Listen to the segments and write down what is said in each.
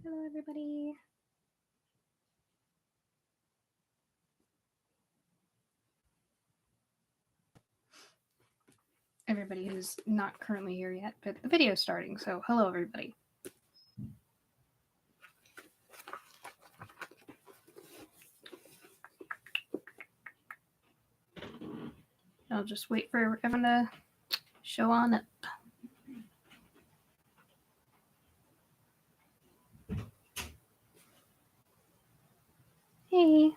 Hello, everybody. Everybody who's not currently here yet, but the video's starting, so hello, everybody. I'll just wait for everyone to show on up. Hey.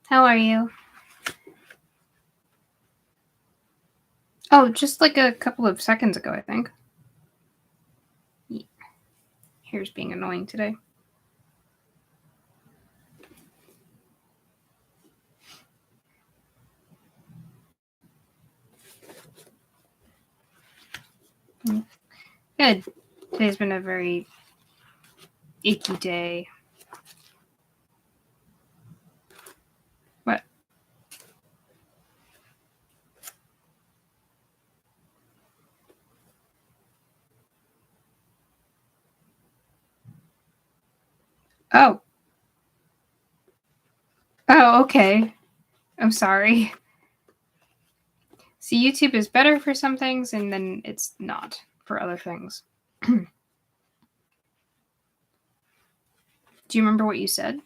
How are you? Oh, just like a couple of seconds ago, I think. Yeah. Here's being annoying today. Good. Today's been a very icky day. What? Oh. Oh, okay. I'm sorry. See, YouTube is better for some things, and then it's not for other things. Do you remember what you said?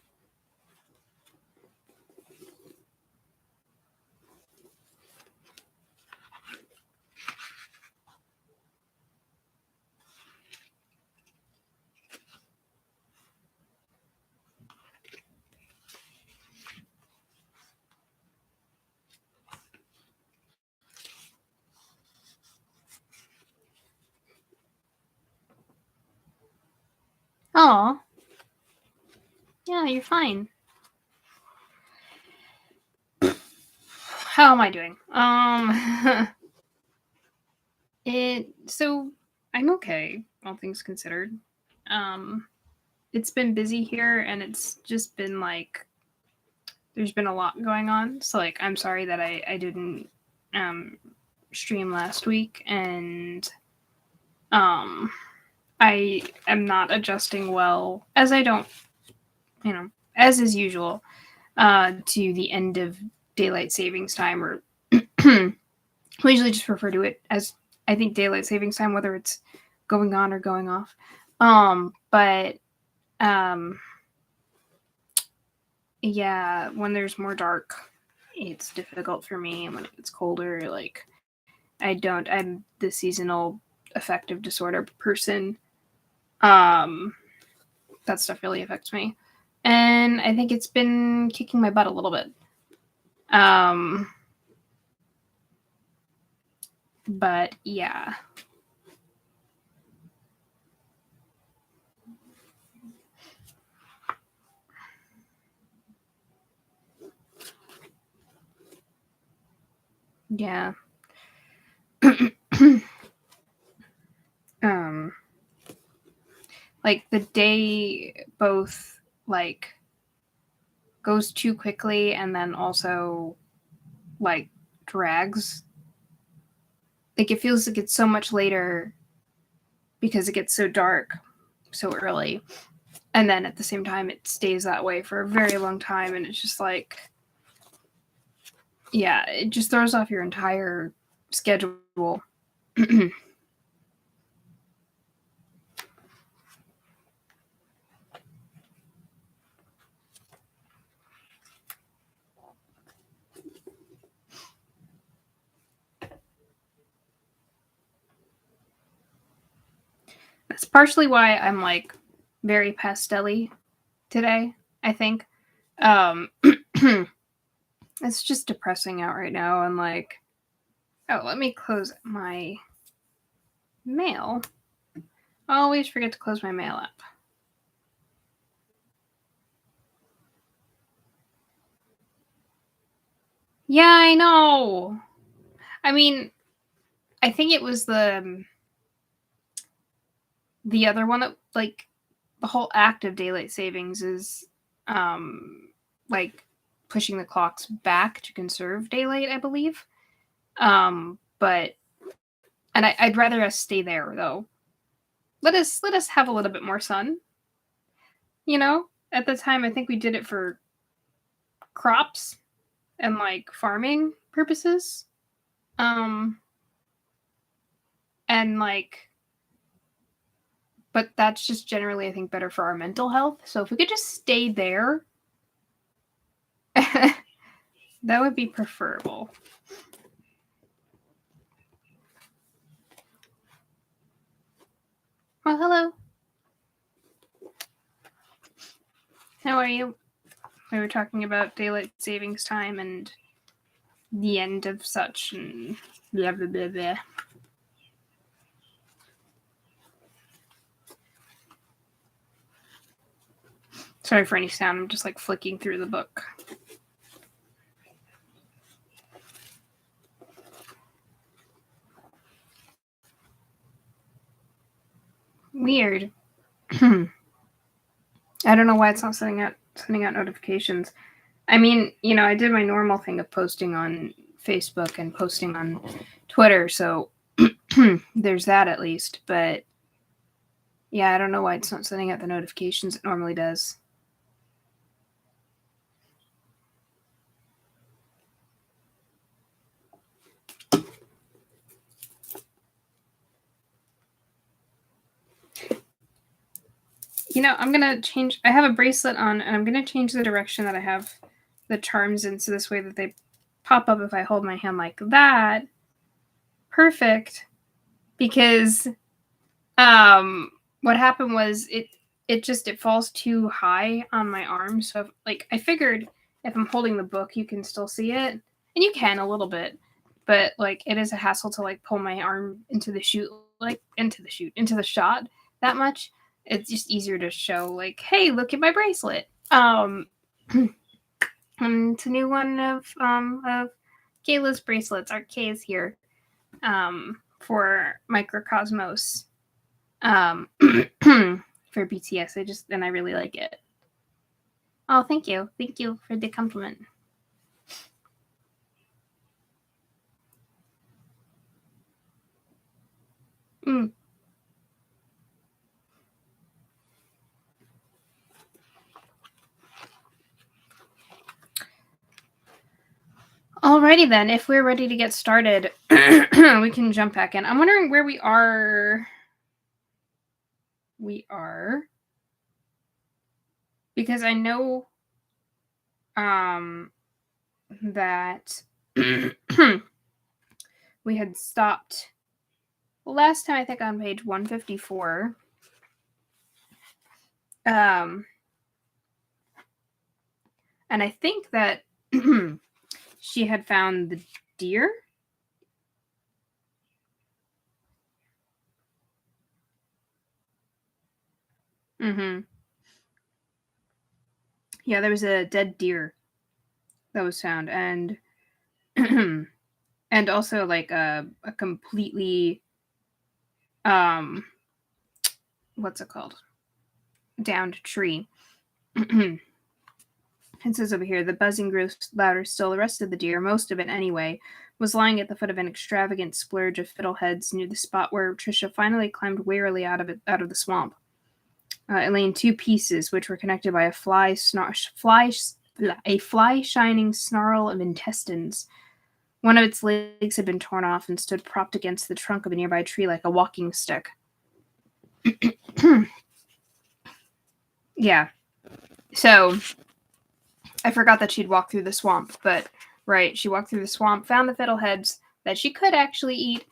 Oh. Yeah, you're fine. How am I doing? So I'm okay, all things considered. It's been busy here, and it's just been like there's been a lot going on. So like, I'm sorry that I didn't stream last week, and I am not adjusting well, as I don't, as is usual, to the end of daylight savings time, or we usually just refer to it as, I think, daylight savings time, whether it's going on or going off. But yeah, when there's more dark, it's difficult for me, and when it's colder, like I'm the seasonal affective disorder person. That stuff really affects me, and I think it's been kicking my butt a little bit. But yeah. Yeah. Like the day both like goes too quickly and then also like drags. Like it feels like it's so much later because it gets so dark so early. And then at the same time it stays that way for a very long time, and it's just like, yeah, it just throws off your entire schedule. That's partially why I'm like very pastel-y today, I think. It's just depressing out right now, and like, oh, let me close my mail. I always forget to close my mail app. Yeah, I know. I mean, I think it was the other one that, like, the whole act of daylight savings is like pushing the clocks back to conserve daylight, I believe. But And I'd rather us stay there, though. Let us have a little bit more sun. You know, at the time, I think we did it for crops and like farming purposes. And like, but that's just generally, I think, better for our mental health. So if we could just stay there, that would be preferable. Oh, hello. How are you? We were talking about daylight savings time and the end of such and blah, blah, blah, blah. Sorry for any sound. I'm just like flicking through the book. Weird. I don't know why it's not sending out notifications. I mean, you know, I did my normal thing of posting on Facebook and posting on Twitter, so there's that at least. But yeah, I don't know why it's not sending out the notifications it normally does. You know, I'm going to change. I have a bracelet on, and I'm going to change the direction that I have the charms in, so this way that they pop up if I hold my hand like that. Perfect. Because what happened was it falls too high on my arm. So if, like, I figured if I'm holding the book, you can still see it, and you can a little bit, but like it is a hassle to like pull my arm into the shot that much. It's just easier to show like, hey, look at my bracelet. And it's a new one of Kayla's bracelets. Our Kay is here for Microcosmos. For BTS. I really like it. Oh, thank you. Thank you for the compliment. Alrighty then, if we're ready to get started, we can jump back in. I'm wondering where we are. We are, because I know that we had stopped last time, I think, on page 154. And I think that she had found the deer. Yeah, there was a dead deer that was found, and and also like a completely what's it called? Downed tree. It says over here, the buzzing grew louder still. The rest of the deer, most of it anyway, was lying at the foot of an extravagant splurge of fiddleheads near the spot where Trisha finally climbed warily out of the swamp. It lay in two pieces, which were connected by a fly shining snarl of intestines. One of its legs had been torn off and stood propped against the trunk of a nearby tree like a walking stick. Yeah. So I forgot that she'd walked through the swamp, but right, she walked through the swamp, found the fiddleheads that she could actually eat,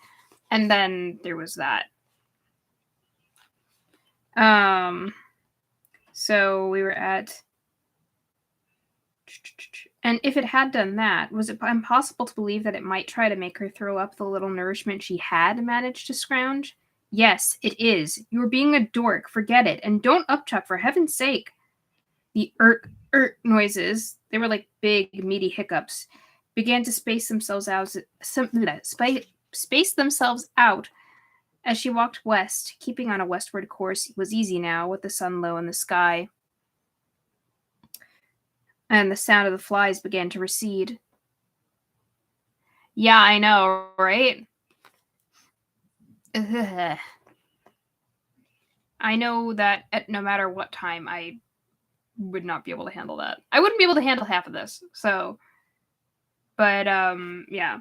and then there was that. So we were at, and if it had done that, was it impossible to believe that it might try to make her throw up the little nourishment she had managed to scrounge? Yes, it is. You were being a dork. Forget it. And don't upchuck, for heaven's sake. The noises, they were like big, meaty hiccups, began to space themselves out as she walked west. Keeping on a westward course was easy now, with the sun low in the sky. And the sound of the flies began to recede. Yeah, I know, right? Ugh. I know that no matter what time, I would not be able to handle that. I wouldn't be able to handle half of this. So, but yeah.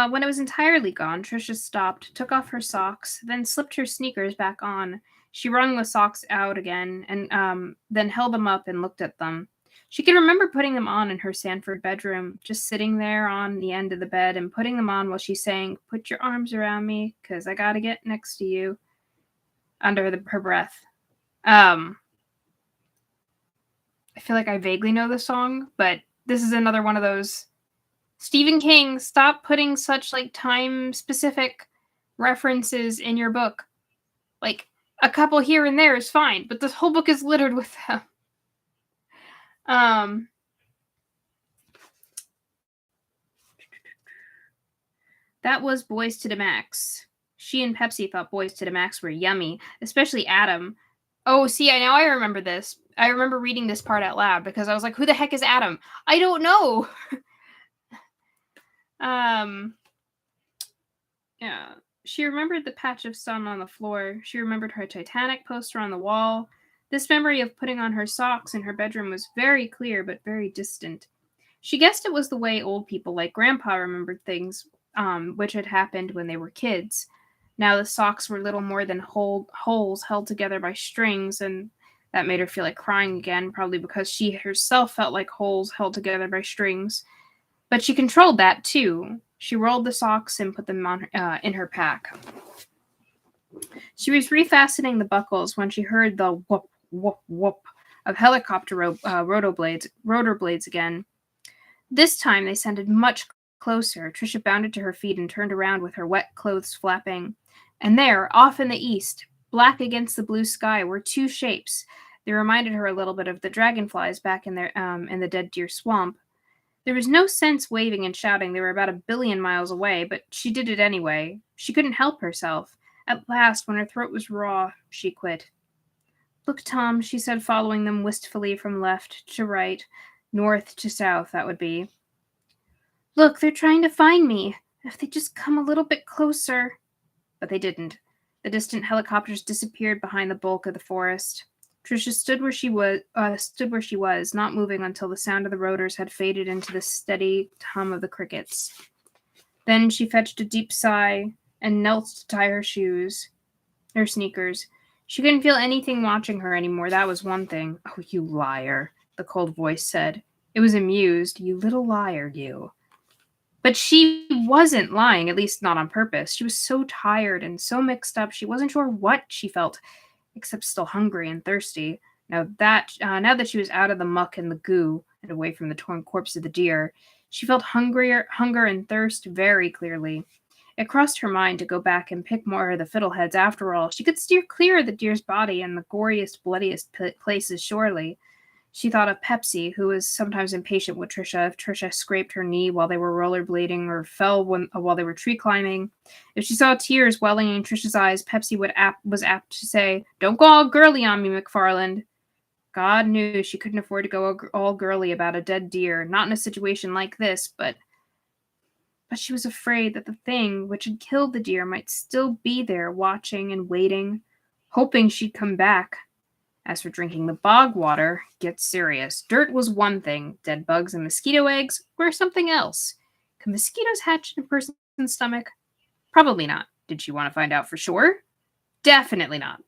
When it was entirely gone, Trisha stopped, took off her socks, then slipped her sneakers back on. She wrung the socks out again, and then held them up and looked at them. She could remember putting them on in her Sanford bedroom, just sitting there on the end of the bed and putting them on while she sang, "Put your arms around me, 'cause I gotta get next to you," under her breath. I feel like I vaguely know the song, but this is another one of those Stephen King, stop putting such like time specific references in your book. Like a couple here and there is fine, but this whole book is littered with them. That was Boys to the Max. She and Pepsi thought Boys to the Max were yummy, especially Adam. Oh, see, now I remember this. I remember reading this part out loud because I was like, who the heck is Adam? I don't know. Yeah. She remembered the patch of sun on the floor. She remembered her Titanic poster on the wall. This memory of putting on her socks in her bedroom was very clear but very distant. She guessed it was the way old people like Grandpa remembered things, which had happened when they were kids. Now the socks were little more than holes held together by strings, and that made her feel like crying again, probably because she herself felt like holes held together by strings. But she controlled that, too. She rolled the socks and put them on in her pack. She was refastening the buckles when she heard the whoop, whoop, whoop of helicopter rotor blades again. This time they sounded much closer. Trisha bounded to her feet and turned around with her wet clothes flapping. And there, off in the east, black against the blue sky, were two shapes. They reminded her a little bit of the dragonflies back in the Dead Deer Swamp. There was no sense waving and shouting. They were about 1 billion miles away, but she did it anyway. She couldn't help herself. At last, when her throat was raw, she quit. "Look, Tom," she said, following them wistfully from left to right, north to south, that would be. "Look, they're trying to find me. If they just come a little bit closer." But they didn't. The distant helicopters disappeared behind the bulk of the forest. Trisha stood where she was, not moving until the sound of the rotors had faded into the steady hum of the crickets. Then she fetched a deep sigh and knelt to tie her sneakers. She couldn't feel anything watching her anymore, that was one thing. "Oh, you liar," the cold voice said. It was amused. "You little liar, you." But she wasn't lying, at least not on purpose. She was so tired and so mixed up, she wasn't sure what she felt, except still hungry and thirsty. Now that she was out of the muck and the goo and away from the torn corpse of the deer, she felt hunger and thirst very clearly. It crossed her mind to go back and pick more of the fiddleheads after all. She could steer clear of the deer's body and the goriest, bloodiest places, surely. She thought of Pepsi, who was sometimes impatient with Trisha if Trisha scraped her knee while they were rollerblading or fell while they were tree climbing. If she saw tears welling in Trisha's eyes, Pepsi was apt to say, "Don't go all girly on me, McFarland." God knew she couldn't afford to go all girly about a dead deer, not in a situation like this, but she was afraid that the thing which had killed the deer might still be there, watching and waiting, hoping she'd come back. As for drinking the bog water, get serious. Dirt was one thing. Dead bugs and mosquito eggs were something else. Could mosquitoes hatch in a person's stomach? Probably not. Did she want to find out for sure? Definitely not.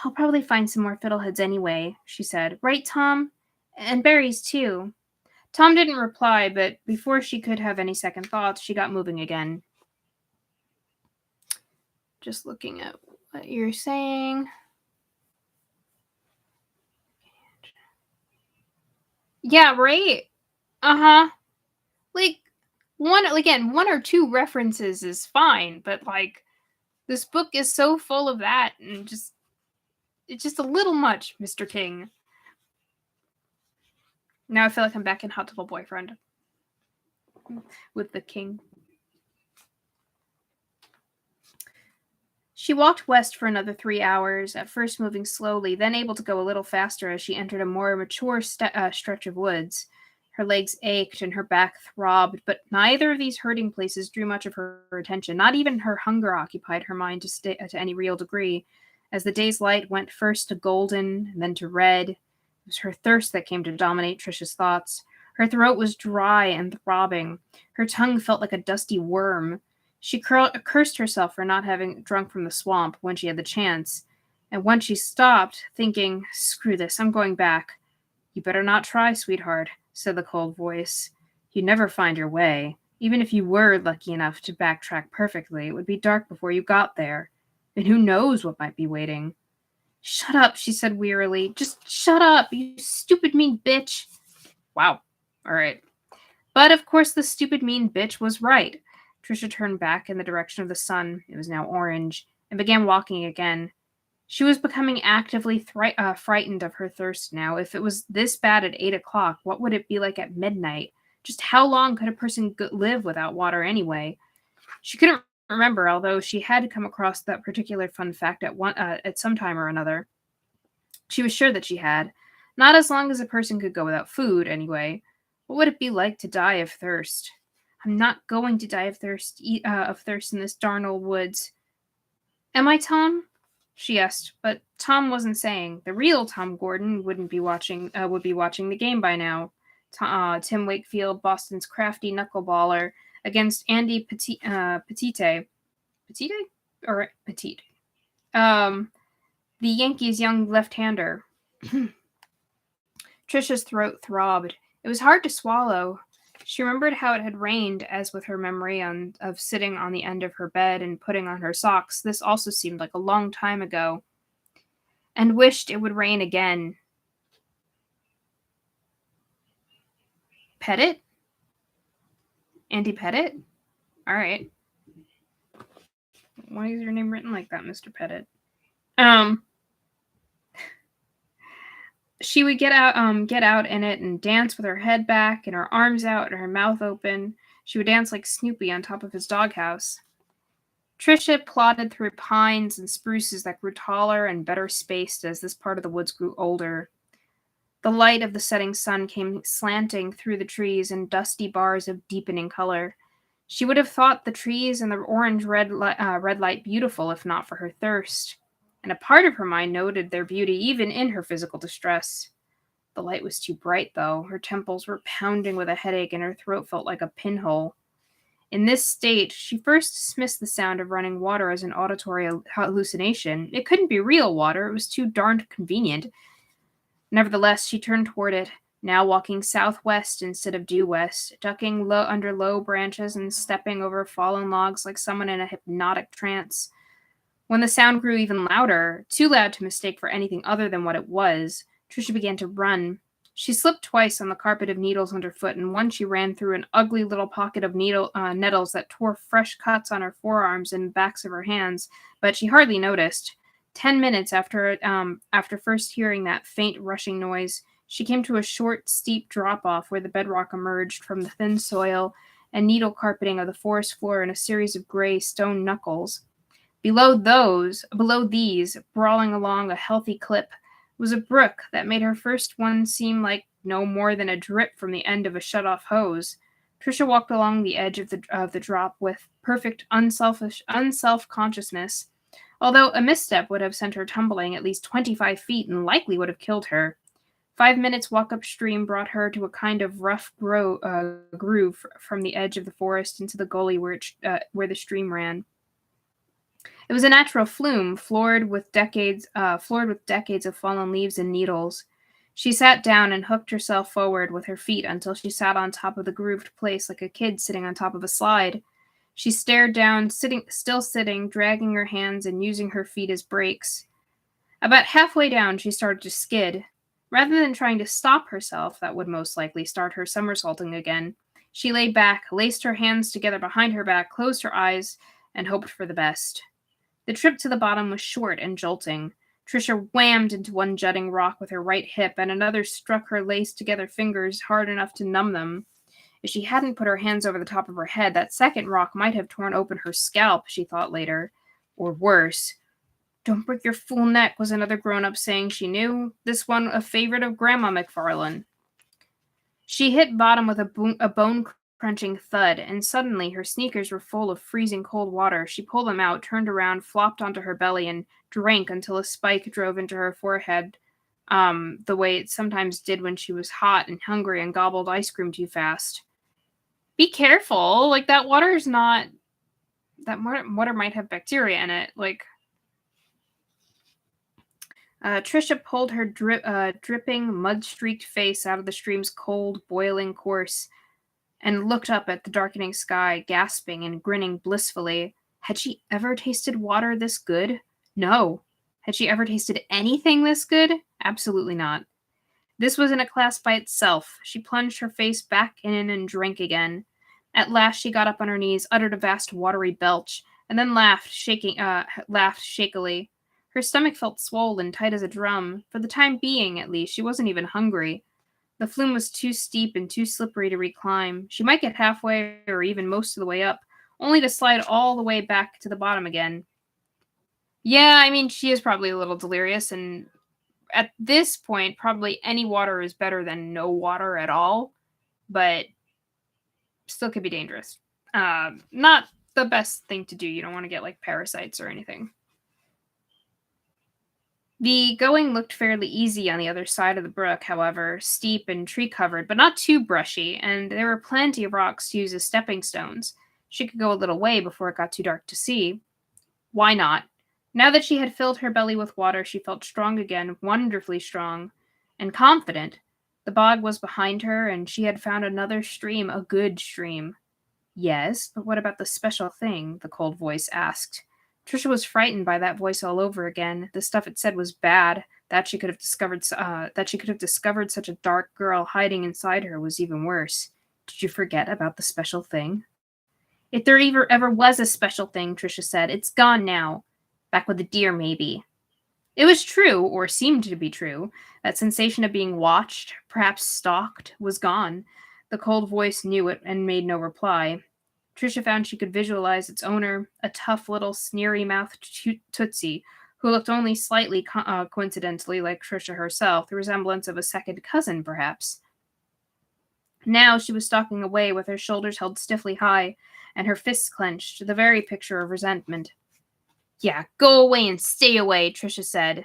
"I'll probably find some more fiddleheads anyway," she said. "Right, Tom? And berries, too." Tom didn't reply, but before she could have any second thoughts, she got moving again. Just looking at what you're saying. Yeah, right? Uh-huh. Like, one or two references is fine, but, like, this book is so full of that, and it's just a little much, Mr. King. Now I feel like I'm back in Hot Tub Boyfriend with the king. She walked west for another 3 hours, at first moving slowly, then able to go a little faster as she entered a more mature stretch of woods. Her legs ached and her back throbbed, but neither of these hurting places drew much of her attention. Not even her hunger occupied her mind to any real degree. As the day's light went first to golden, and then to red, it was her thirst that came to dominate Trisha's thoughts. Her throat was dry and throbbing. Her tongue felt like a dusty worm. She cursed herself for not having drunk from the swamp when she had the chance. And when she stopped, thinking, "Screw this, I'm going back." "You better not try, sweetheart," said the cold voice. "You'd never find your way. Even if you were lucky enough to backtrack perfectly, it would be dark before you got there. And who knows what might be waiting." "Shut up," she said wearily. "Just shut up, you stupid mean bitch." Wow. All right. But of course the stupid mean bitch was right. Trisha turned back in the direction of the sun, it was now orange, and began walking again. She was becoming actively frightened of her thirst now. If it was this bad at 8 o'clock, what would it be like at midnight? Just how long could a person live without water anyway? She couldn't remember, although she had come across that particular fun fact at some time or another. She was sure that she had. Not as long as a person could go without food, anyway. What would it be like to die of thirst? "I'm not going to die of thirst in this darn old woods." "Am I, Tom?" she asked, but Tom wasn't saying. The real Tom Gordon would be watching the game by now. Tim Wakefield, Boston's crafty knuckleballer, against Andy Petite, the Yankees' young left-hander. Trisha's throat throbbed. It was hard to swallow. She remembered how it had rained, as with her memory of sitting on the end of her bed and putting on her socks. This also seemed like a long time ago. And wished it would rain again. Pettit? Andy Pettit? All right. Why is your name written like that, Mr. Pettit? She would get out in it and dance with her head back and her arms out and her mouth open. She would dance like Snoopy on top of his doghouse. Trisha plodded through pines and spruces that grew taller and better spaced as this part of the woods grew older. The light of the setting sun came slanting through the trees in dusty bars of deepening color. She would have thought the trees and the orange-red light beautiful if not for her thirst. And a part of her mind noted their beauty even in her physical distress. The light was too bright, though. Her temples were pounding with a headache, and her throat felt like a pinhole. In this state, she first dismissed the sound of running water as an auditory hallucination. It couldn't be real water. It was too darned convenient. Nevertheless, she turned toward it, now walking southwest instead of due west, ducking under low branches and stepping over fallen logs like someone in a hypnotic trance. When the sound grew even louder, too loud to mistake for anything other than what it was, Trisha began to run. She slipped twice on the carpet of needles underfoot, and once she ran through an ugly little pocket of nettles that tore fresh cuts on her forearms and backs of her hands, but she hardly noticed. 10 minutes after first hearing that faint rushing noise, she came to a short, steep drop-off where the bedrock emerged from the thin soil and needle carpeting of the forest floor in a series of gray stone knuckles. Below these, brawling along a healthy clip, was a brook that made her first one seem like no more than a drip from the end of a shut-off hose. Trisha walked along the edge of the drop with perfect unself-consciousness, although a misstep would have sent her tumbling at least 25 feet and likely would have killed her. 5 minutes walk upstream brought her to a kind of rough groove from the edge of the forest into the gully where the stream ran. It was a natural flume, floored with decades of fallen leaves and needles. She sat down and hooked herself forward with her feet until she sat on top of the grooved place like a kid sitting on top of a slide. She stared down, still sitting, dragging her hands and using her feet as brakes. About halfway down, she started to skid. Rather than trying to stop herself, that would most likely start her somersaulting again, she lay back, laced her hands together behind her back, closed her eyes, and hoped for the best. The trip to the bottom was short and jolting. Trisha whammed into one jutting rock with her right hip, and another struck her laced-together fingers hard enough to numb them. If she hadn't put her hands over the top of her head, that second rock might have torn open her scalp, she thought later. Or worse. "Don't break your fool neck," was another grown-up saying she knew, this one a favorite of Grandma McFarland. She hit bottom with a bone-crunching thud, and suddenly her sneakers were full of freezing cold water. She pulled them out, turned around, flopped onto her belly, and drank until a spike drove into her forehead, the way it sometimes did when she was hot and hungry and gobbled ice cream too fast. Be careful! Like, that water is not... That water might have bacteria in it. Like... Trisha pulled her dripping, mud-streaked face out of the stream's cold, boiling course and looked up at the darkening sky, gasping and grinning blissfully. Had she ever tasted water this good? No. Had she ever tasted anything this good? Absolutely not. This was in a class by itself. She plunged her face back in and drank again. At last she got up on her knees, uttered a vast watery belch, and then laughed shakily. Her stomach felt swollen, tight as a drum. For the time being, at least, she wasn't even hungry. The flume was too steep and too slippery to reclimb. She might get halfway or even most of the way up, only to slide all the way back to the bottom again. Yeah, I mean, she is probably a little delirious, and at this point, probably any water is better than no water at all, but still could be dangerous. Not the best thing to do. You don't want to get, like, parasites or anything. The going looked fairly easy on the other side of the brook, however, steep and tree-covered, but not too brushy, and there were plenty of rocks to use as stepping stones. She could go a little way before it got too dark to see. Why not? Now that she had filled her belly with water, she felt strong again, wonderfully strong, and confident. The bog was behind her, and she had found another stream, a good stream. Yes, but what about the special thing? The cold voice asked. Trisha was frightened by that voice all over again. The stuff it said was bad. That she could have discovered such a dark girl hiding inside her was even worse. Did you forget about the special thing? If there ever was a special thing, Trisha said, it's gone now. Back with the deer, maybe. It was true, or seemed to be true. That sensation of being watched, perhaps stalked, was gone. The cold voice knew it and made no reply. Trisha found she could visualize its owner, a tough little sneery-mouthed Tootsie, who looked only slightly coincidentally like Trisha herself, the resemblance of a second cousin, perhaps. Now she was stalking away with her shoulders held stiffly high and her fists clenched, the very picture of resentment. Yeah, go away and stay away, Trisha said.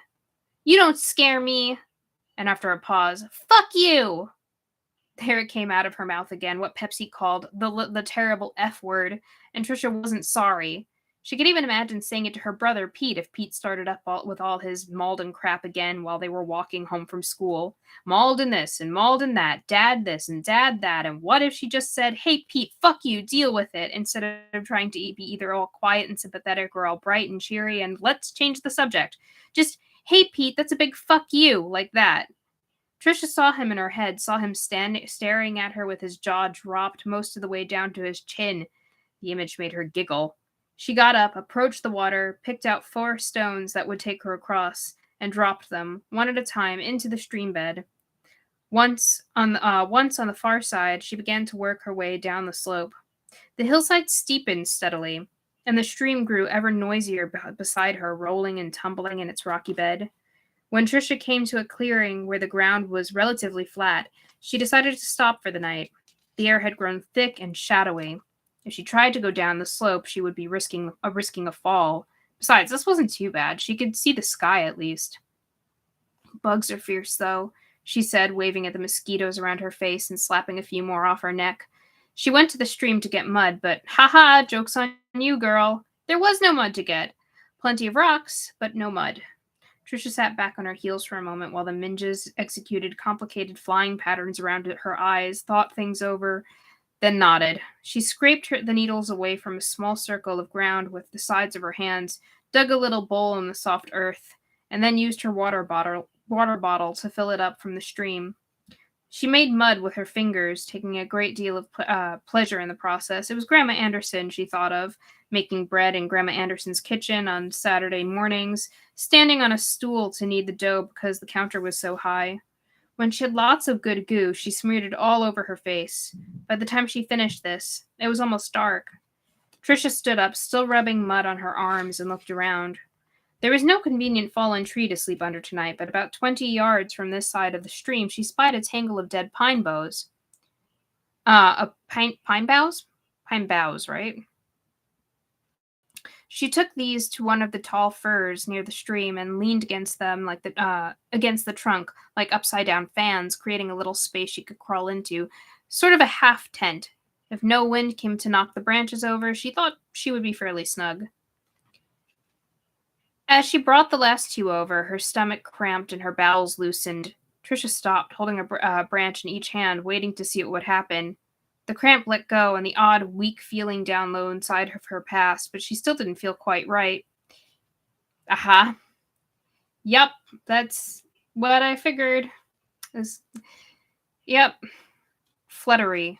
You don't scare me. And after a pause, fuck you! There it came out of her mouth again, what Pepsi called the terrible F word, and Trisha wasn't sorry. She could even imagine saying it to her brother, Pete, if Pete started up with all his Malden crap again while they were walking home from school. Malden this and Malden that, Dad this and Dad that, and what if she just said, hey, Pete, fuck you, deal with it, instead of trying to be either all quiet and sympathetic or all bright and cheery and let's change the subject. Just, hey, Pete, that's a big fuck you, like that. Trisha saw him in her head, saw him staring at her with his jaw dropped most of the way down to his chin. The image made her giggle. She got up, approached the water, picked out 4 stones that would take her across, and dropped them, one at a time, into the stream bed. Once on the far side, she began to work her way down the slope. The hillside steepened steadily, and the stream grew ever noisier beside her, rolling and tumbling in its rocky bed. When Trisha came to a clearing where the ground was relatively flat, she decided to stop for the night. The air had grown thick and shadowy. If she tried to go down the slope, she would be risking a fall. Besides, this wasn't too bad. She could see the sky at least. Bugs are fierce, though, she said, waving at the mosquitoes around her face and slapping a few more off her neck. She went to the stream to get mud, but ha-ha, joke's on you, girl. There was no mud to get. Plenty of rocks, but no mud. Trisha sat back on her heels for a moment while the Minjas executed complicated flying patterns around her eyes, thought things over, then nodded. She scraped the needles away from a small circle of ground with the sides of her hands, dug a little bowl in the soft earth, and then used her water bottle to fill it up from the stream. She made mud with her fingers, taking a great deal of pleasure in the process. It was Grandma Anderson she thought of, making bread in Grandma Anderson's kitchen on Saturday mornings, standing on a stool to knead the dough because the counter was so high. When she had lots of good goo, she smeared it all over her face. By the time she finished this, it was almost dark. Trisha stood up, still rubbing mud on her arms, and looked around. There was no convenient fallen tree to sleep under tonight, but about 20 yards from this side of the stream, she spied a tangle of dead pine boughs. Pine boughs? Pine boughs, right? She took these to one of the tall firs near the stream and leaned against them like against the trunk, like upside down fans, creating a little space she could crawl into, sort of a half tent. If no wind came to knock the branches over, she thought she would be fairly snug. As she brought the last two over, her stomach cramped and her bowels loosened. Trisha stopped, holding a branch in each hand, waiting to see what would happen. The cramp let go, and the odd, weak feeling down low inside of her passed, but she still didn't feel quite right. Aha. Yup, that's what I figured. Yep. Fluttery.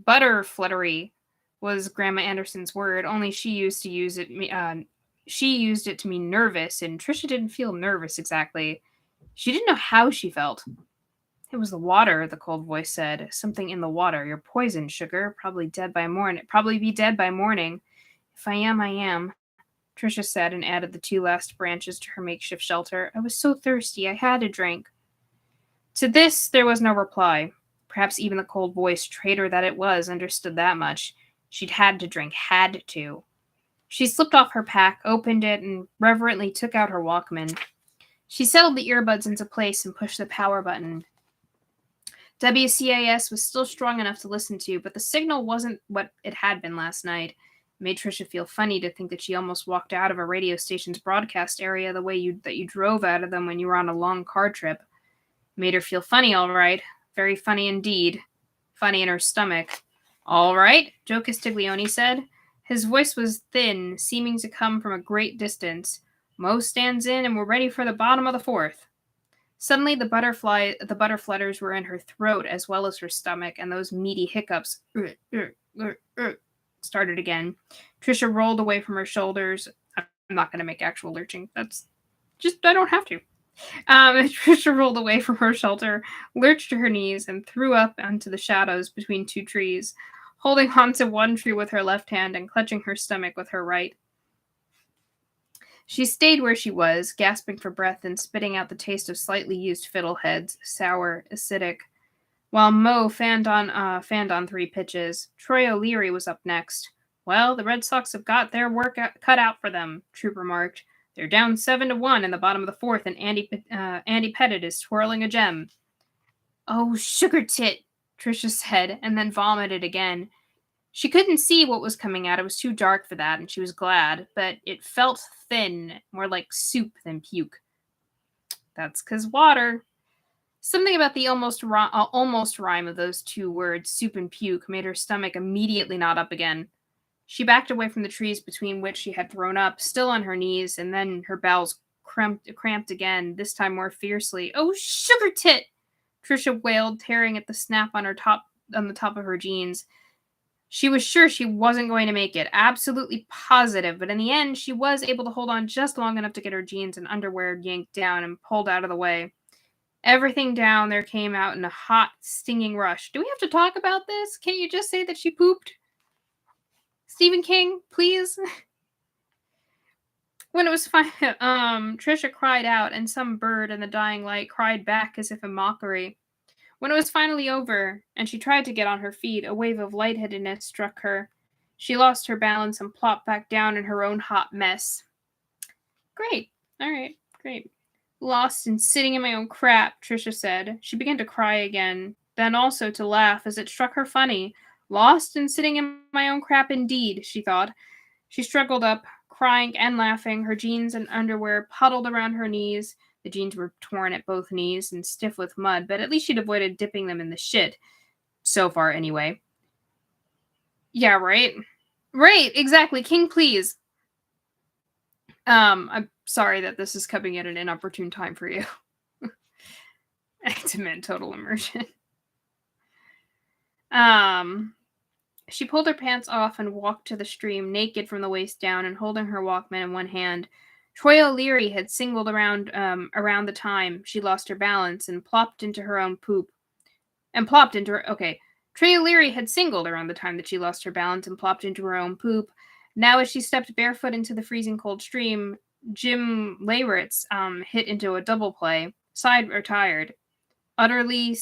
Butter fluttery was Grandma Anderson's word, only she used it to mean nervous, and Trisha didn't feel nervous exactly. She didn't know how she felt. It was the water, the cold voice said. Something in the water. You're poisoned, sugar. Probably be dead by morning. If I am, I am, Trisha said, and added the two last branches to her makeshift shelter. I was so thirsty, I had a drink. To this, there was no reply. Perhaps even the cold voice, traitor that it was, understood that much. She'd had to drink, had to. She slipped off her pack, opened it, and reverently took out her Walkman. She settled the earbuds into place and pushed the power button. WCAS was still strong enough to listen to, but the signal wasn't what it had been last night. It made Trisha feel funny to think that she almost walked out of a radio station's broadcast area the way you drove out of them when you were on a long car trip. It made her feel funny, all right. Very funny indeed. Funny in her stomach. All right, Joe Castiglione said. His voice was thin, seeming to come from a great distance. Mo stands in, and we're ready for the bottom of the fourth. Suddenly, the butter flutters were in her throat as well as her stomach, and those meaty hiccups started again. Trisha rolled away from her shoulders. I'm not going to make actual lurching. That's just, I don't have to. Trisha rolled away from her shelter, lurched to her knees, and threw up onto the shadows between two trees, holding onto one tree with her left hand and clutching her stomach with her right. She stayed where she was, gasping for breath and spitting out the taste of slightly used fiddleheads, sour, acidic. While Mo fanned on three pitches, Troy O'Leary was up next. Well, the Red Sox have got their work cut out for them, Troop remarked. They're down 7-1 in the bottom of the fourth, and Andy Pettit is twirling a gem. Oh, sugar tit, Trisha said, and then vomited again. She couldn't see what was coming out. It was too dark for that, and she was glad, but it felt thin, more like soup than puke. That's 'cause water. Something about the almost rhyme of those two words, soup and puke, made her stomach immediately knot up again. She backed away from the trees between which she had thrown up, still on her knees, and then her bowels cramped again, this time more fiercely. Oh, sugar tit! Trisha wailed, tearing at the snap on the top of her jeans. She was sure she wasn't going to make it, absolutely positive, but in the end, she was able to hold on just long enough to get her jeans and underwear yanked down and pulled out of the way. Everything down there came out in a hot, stinging rush. Do we have to talk about this? Can't you just say that she pooped? Stephen King, please? When it was fine, Trisha cried out, and some bird in the dying light cried back as if in mockery. When it was finally over, and she tried to get on her feet, a wave of lightheadedness struck her. She lost her balance and plopped back down in her own hot mess. Great. All right. Great. Lost and sitting in my own crap, Trisha said. She began to cry again, then also to laugh as it struck her funny. Lost and sitting in my own crap indeed, she thought. She struggled up, crying and laughing, her jeans and underwear puddled around her knees. The jeans were torn at both knees and stiff with mud, but at least she'd avoided dipping them in the shit. So far, anyway. Yeah, right? Right, exactly. King, please. I'm sorry that this is coming at an inopportune time for you. I demand total immersion. She pulled her pants off and walked to the stream, naked from the waist down and holding her Walkman in one hand. Troy O'Leary had singled around the time she lost her balance and plopped into her own poop. Troy O'Leary had singled around the time that she lost her balance and plopped into her own poop. Now, as she stepped barefoot into the freezing cold stream, Jim Leyritz hit into a double play, side retired. Utterly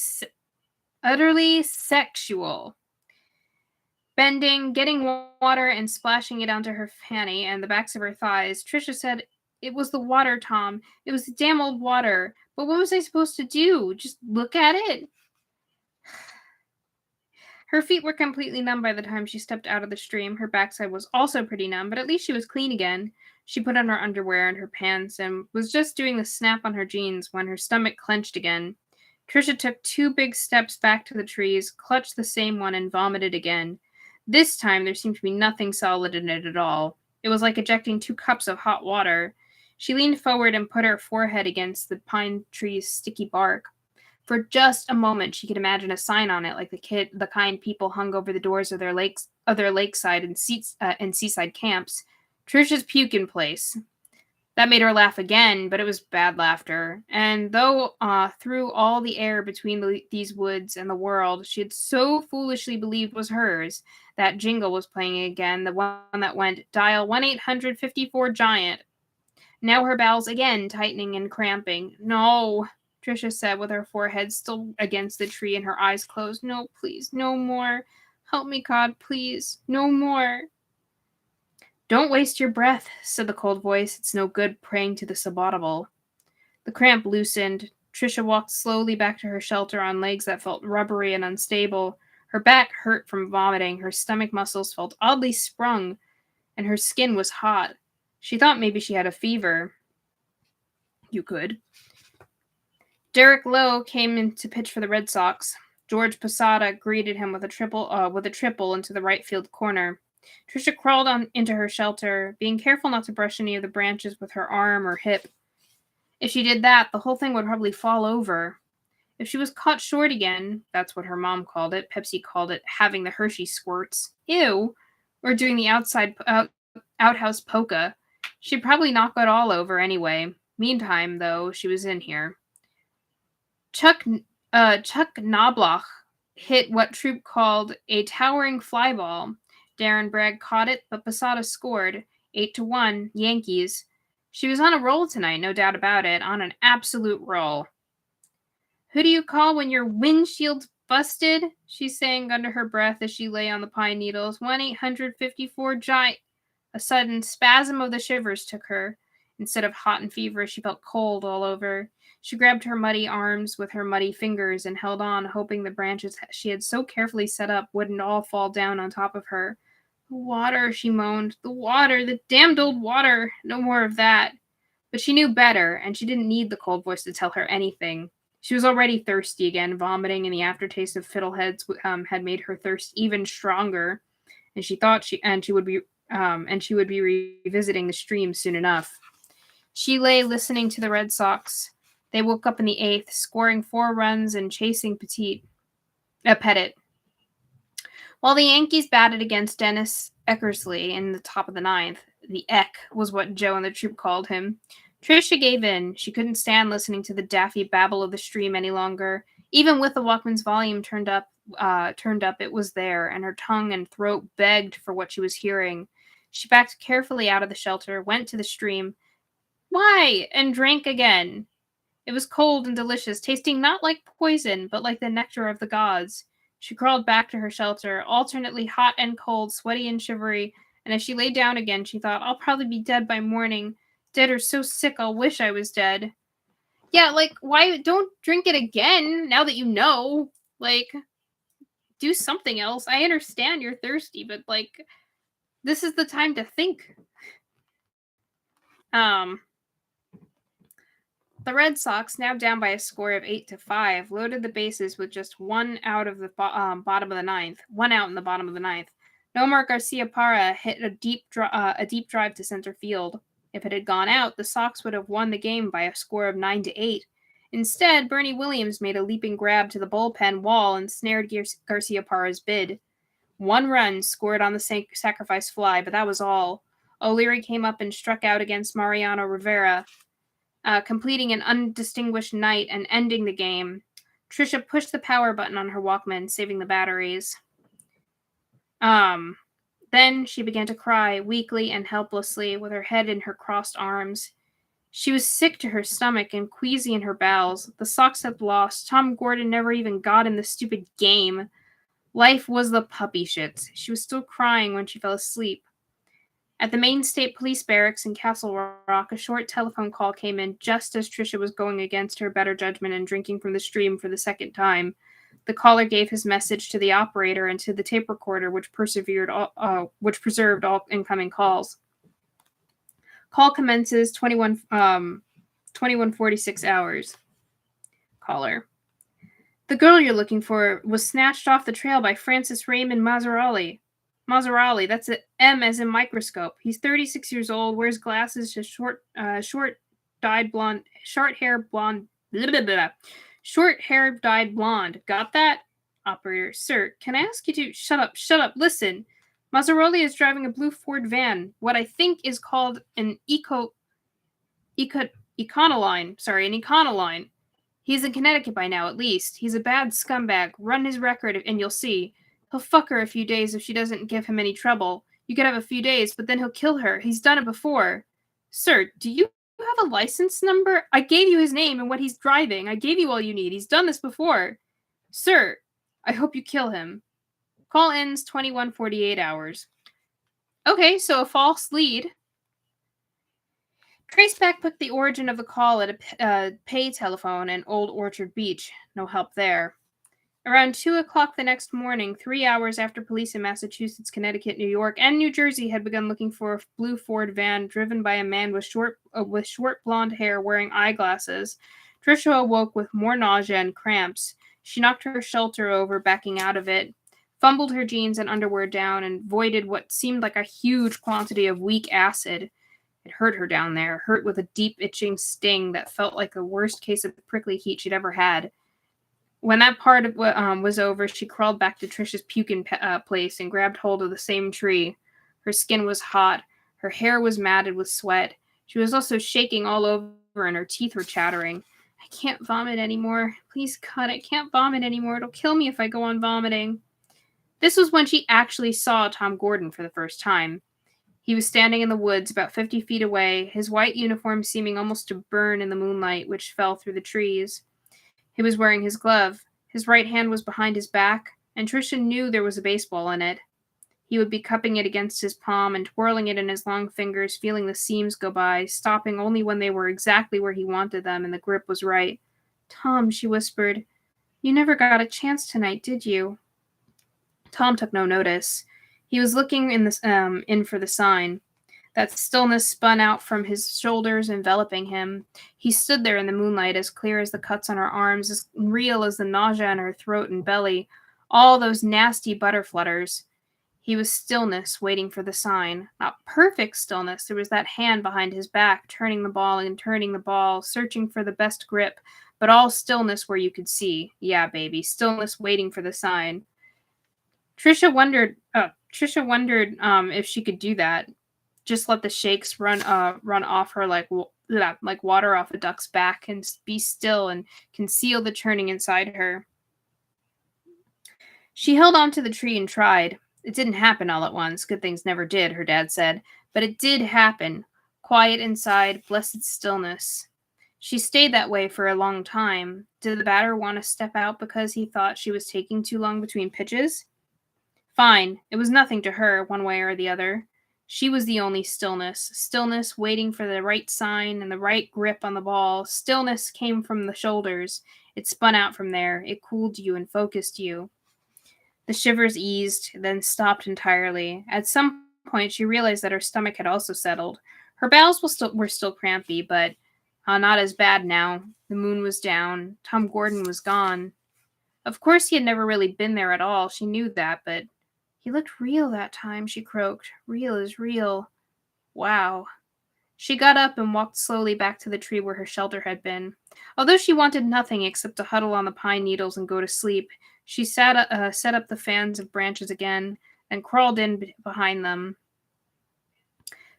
sexual. Bending, getting water, and splashing it onto her fanny and the backs of her thighs, Trisha said, "It was the water, Tom. It was the damn old water. But what was I supposed to do? Just look at it?" Her feet were completely numb by the time she stepped out of the stream. Her backside was also pretty numb, but at least she was clean again. She put on her underwear and her pants and was just doing the snap on her jeans when her stomach clenched again. Trisha took 2 big steps back to the trees, clutched the same one, and vomited again. This time, there seemed to be nothing solid in it at all. It was like ejecting 2 cups of hot water. She leaned forward and put her forehead against the pine tree's sticky bark. For just a moment, she could imagine a sign on it, like the kind people hung over the doors of their lakeside and seaside camps. Trisha's puke in place. That made her laugh again, but it was bad laughter. And though through all the air between these woods and the world she had so foolishly believed was hers, that jingle was playing again, the one that went, "Dial 1-800-54-GIANT." Now her bowels again tightening and cramping. "No," Trisha said with her forehead still against the tree and her eyes closed. "No, please, no more. Help me, God, please, no more." "Don't waste your breath," said the cold voice. "It's no good praying to the subaudible." The cramp loosened. Trisha walked slowly back to her shelter on legs that felt rubbery and unstable. Her back hurt from vomiting, her stomach muscles felt oddly sprung, and her skin was hot. She thought maybe she had a fever. You could. Derek Lowe came in to pitch for the Red Sox. George Posada greeted him with a triple into the right field corner. Trisha crawled into her shelter, being careful not to brush any of the branches with her arm or hip. If she did that, the whole thing would probably fall over. If she was caught short again, that's what her mom called it, Pepsi called it having the Hershey squirts, ew, or doing the outhouse polka, she'd probably knock it all over anyway. Meantime, though, she was in here. Chuck Knobloch hit what Troop called a towering fly ball. Darren Bragg caught it, but Posada scored. 8-1, Yankees. She was on a roll tonight, no doubt about it, on an absolute roll. "Who do you call when your windshield's busted?" she sang under her breath as she lay on the pine needles. 1-800-54-GIANT. A sudden spasm of the shivers took her. Instead of hot and feverish, she felt cold all over. She grabbed her muddy arms with her muddy fingers and held on, hoping the branches she had so carefully set up wouldn't all fall down on top of her. "The water," she moaned. "The water, the damned old water. No more of that." But she knew better, and she didn't need the cold voice to tell her anything. She was already thirsty again. Vomiting and the aftertaste of fiddleheads had made her thirst even stronger, and she thought she would be revisiting the stream soon enough. She lay listening to the Red Sox. They woke up in the 8th, scoring 4 runs and chasing Pettit. While the Yankees batted against Dennis Eckersley in the top of the 9th, the Eck was what Joe and the Troop called him, Trisha gave in. She couldn't stand listening to the daffy babble of the stream any longer. Even with the Walkman's volume turned up, it was there, and her tongue and throat begged for what she was hearing. She backed carefully out of the shelter, went to the stream. Why? And drank again. It was cold and delicious, tasting not like poison, but like the nectar of the gods. She crawled back to her shelter, alternately hot and cold, sweaty and shivery, and as she lay down again, she thought, "I'll probably be dead by morning. Dead or so sick I'll wish I was dead." Yeah, like, why don't drink it again now that you know? Like, do something else. I understand you're thirsty, but, like, this is the time to think. The Red Sox, now down by a score of 8-5, loaded the bases with just one out of the bottom of the 9th. One out in the bottom of the 9th. Nomar Garcia-Parra hit a deep drive to center field. If it had gone out, the Sox would have won the game by a score of 9-8. Instead, Bernie Williams made a leaping grab to the bullpen wall and snared Garcia-Parra's bid. 1 run scored on the sacrifice fly, but that was all. O'Leary came up and struck out against Mariano Rivera, completing an undistinguished night and ending the game. Trisha pushed the power button on her Walkman, saving the batteries. Then she began to cry, weakly and helplessly, with her head in her crossed arms. She was sick to her stomach and queasy in her bowels. The Sox had lost. Tom Gordon never even got in the stupid game. Life was the puppy shits. She was still crying when she fell asleep. At the Maine State Police Barracks in Castle Rock, a short telephone call came in just as Trisha was going against her better judgment and drinking from the stream for the second time. The caller gave his message to the operator and to the tape recorder, which preserved all incoming calls. Call commences 21:46 hours. Caller. The girl you're looking for was snatched off the trail by Francis Raymond Mazzarelli. Mazzarelli, that's an M as in microscope. He's 36 years old, wears glasses, just short hair dyed blonde. Got that? Operator, sir, can I ask you to shut up, listen. Mazzarelli is driving a blue Ford van, what I think is called an Econoline. He's in Connecticut by now, at least. He's a bad scumbag. Run his record and you'll see. He'll fuck her a few days if she doesn't give him any trouble. You could have a few days, but then he'll kill her. He's done it before. Sir, do you have a license number? I gave you his name and what he's driving. I gave you all you need. He's done this before. Sir, I hope you kill him. Call ends 21:48 hours. Okay, so a false lead. Traceback put the origin of the call at a pay telephone in Old Orchard Beach. No help there. Around 2 o'clock the next morning, 3 hours after police in Massachusetts, Connecticut, New York, and New Jersey had begun looking for a blue Ford van driven by a man with short blonde hair wearing eyeglasses, Trisha awoke with more nausea and cramps. She knocked her shelter over, backing out of it, fumbled her jeans and underwear down, and voided what seemed like a huge quantity of weak acid. It hurt her down there, hurt with a deep itching sting that felt like the worst case of prickly heat she'd ever had. When that part of was over, she crawled back to Trisha's puking place and grabbed hold of the same tree. Her skin was hot. Her hair was matted with sweat. She was also shaking all over and her teeth were chattering. I can't vomit anymore. Please cut. I can't vomit anymore. It'll kill me if I go on vomiting. This was when she actually saw Tom Gordon for the first time. He was standing in the woods about 50 feet away, his white uniform seeming almost to burn in the moonlight which fell through the trees. He was wearing his glove. His right hand was behind his back, and Trisha knew there was a baseball in it. He would be cupping it against his palm and twirling it in his long fingers, feeling the seams go by, stopping only when they were exactly where he wanted them and the grip was right. Tom, she whispered, you never got a chance tonight, did you? Tom took no notice. He was looking in for the sign. That stillness spun out from his shoulders, enveloping him. He stood there in the moonlight, as clear as the cuts on her arms, as real as the nausea in her throat and belly, all those nasty butterflutters. He was stillness, waiting for the sign. Not perfect stillness. There was that hand behind his back, turning the ball, searching for the best grip, but all stillness where you could see. Yeah, baby, stillness waiting for the sign. Trisha wondered if she could do that. Just let the shakes run off her like water off a duck's back, and be still and conceal the churning inside her. She held onto the tree and tried. It didn't happen all at once. Good things never did, her dad said. But it did happen. Quiet inside, blessed stillness. She stayed that way for a long time. Did the batter want to step out because he thought she was taking too long between pitches? Fine. It was nothing to her, one way or the other. She was the only stillness. Stillness waiting for the right sign and the right grip on the ball. Stillness came from the shoulders. It spun out from there. It cooled you and focused you. The shivers eased, then stopped entirely. At some point, she realized that her stomach had also settled. Her bowels were still crampy, but not as bad now. The moon was down. Tom Gordon was gone. Of course, he had never really been there at all. She knew that, but he looked real that time, she croaked. Real as real. Wow. She got up and walked slowly back to the tree where her shelter had been. Although she wanted nothing except to huddle on the pine needles and go to sleep, she set up the fans of branches again and crawled in behind them.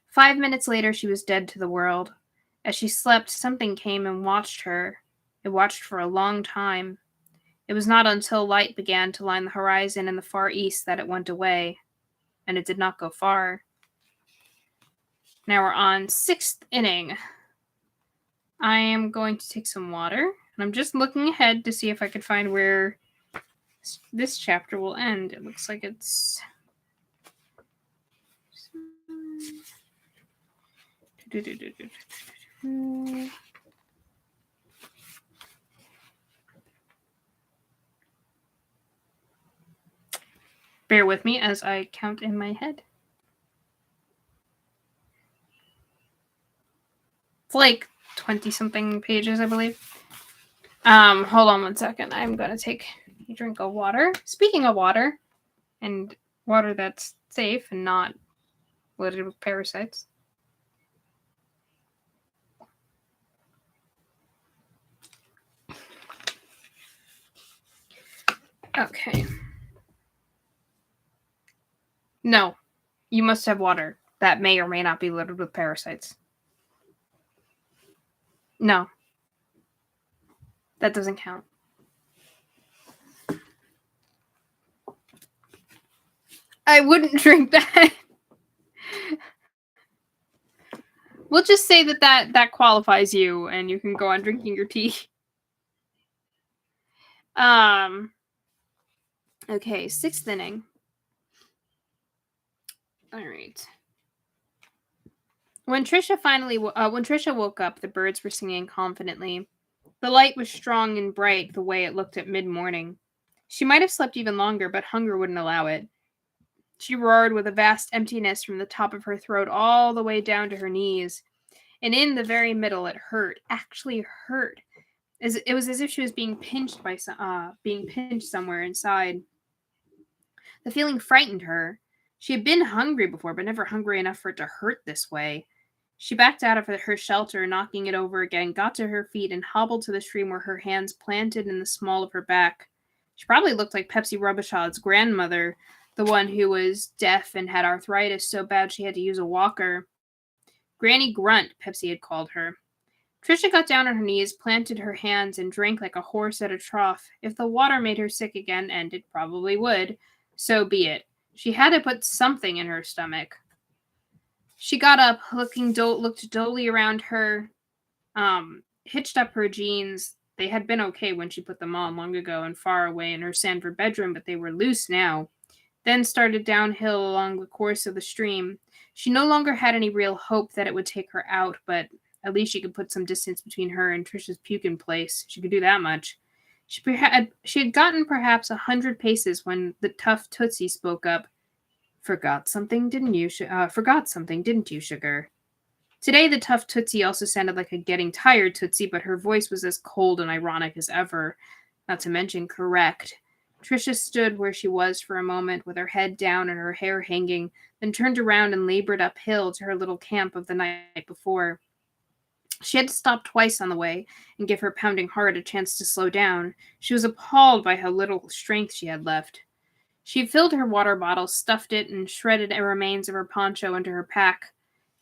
5 minutes later, she was dead to the world. As she slept, something came and watched her. It watched for a long time. It was not until light began to line the horizon in the far east that it went away, and it did not go far. Now we're on 6th inning. I am going to take some water, and I'm just looking ahead to see if I could find where this chapter will end. It looks like it's... Bear with me as I count in my head. It's like 20-something pages, I believe. Hold on one second. I'm going to take a drink of water. Speaking of water, and water that's safe and not loaded with parasites. Okay. No, you must have water that may or may not be loaded with parasites. No. That doesn't count. I wouldn't drink that. We'll just say that qualifies you, and you can go on drinking your tea. Okay, 6th inning. All right. When Trisha woke up, the birds were singing confidently. The light was strong and bright the way it looked at mid-morning. She might have slept even longer, but hunger wouldn't allow it. She roared with a vast emptiness from the top of her throat all the way down to her knees. And in the very middle, it hurt. Actually hurt. It was as if she was being pinched somewhere inside. The feeling frightened her. She had been hungry before, but never hungry enough for it to hurt this way. She backed out of her shelter, knocking it over again, got to her feet, and hobbled to the stream where her hands planted in the small of her back. She probably looked like Pepsi Rubishaw's grandmother, the one who was deaf and had arthritis so bad she had to use a walker. Granny Grunt, Pepsi had called her. Trisha got down on her knees, planted her hands, and drank like a horse at a trough. If the water made her sick again, and it probably would, so be it. She had to put something in her stomach. She got up, looked dully around her, hitched up her jeans. They had been okay when she put them on long ago and far away in her Sanford bedroom, but they were loose now. Then started downhill along the course of the stream. She no longer had any real hope that it would take her out, but at least she could put some distance between her and Trisha's puking place. She could do that much. She had gotten perhaps 100 paces when the tough Tootsie spoke up. Forgot something, didn't you, sugar? Today, the tough Tootsie also sounded like a getting tired Tootsie, but her voice was as cold and ironic as ever, not to mention correct. Trisha stood where she was for a moment, with her head down and her hair hanging, then turned around and labored uphill to her little camp of the night before. She had to stop twice on the way and give her pounding heart a chance to slow down. She was appalled by how little strength she had left. She filled her water bottle, stuffed it, and shredded the remains of her poncho into her pack.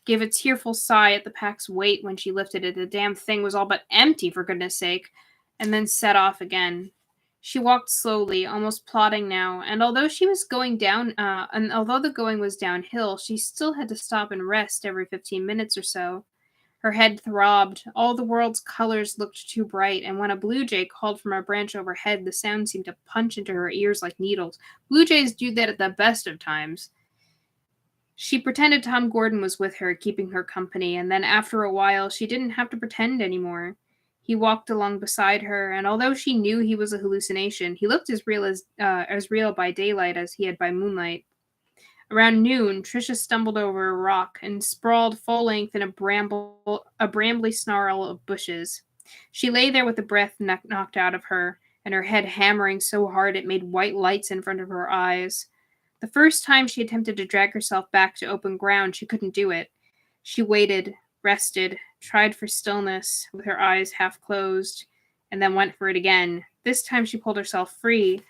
Gave a tearful sigh at the pack's weight when she lifted it. The damn thing was all but empty, for goodness sake, and then set off again. She walked slowly, almost plodding now, and although the going was downhill, she still had to stop and rest every 15 minutes or so. Her head throbbed. All the world's colors looked too bright, and when a blue jay called from a branch overhead, the sound seemed to punch into her ears like needles. Blue jays do that at the best of times. She pretended Tom Gordon was with her, keeping her company, and then after a while, she didn't have to pretend anymore. He walked along beside her, and although she knew he was a hallucination, he looked as real by daylight as he had by moonlight. Around noon, Trisha stumbled over a rock and sprawled full length in a brambly snarl of bushes. She lay there with the breath knocked out of her, and her head hammering so hard it made white lights in front of her eyes. The first time she attempted to drag herself back to open ground, she couldn't do it. She waited, rested, tried for stillness, with her eyes half closed, and then went for it again. This time she pulled herself free,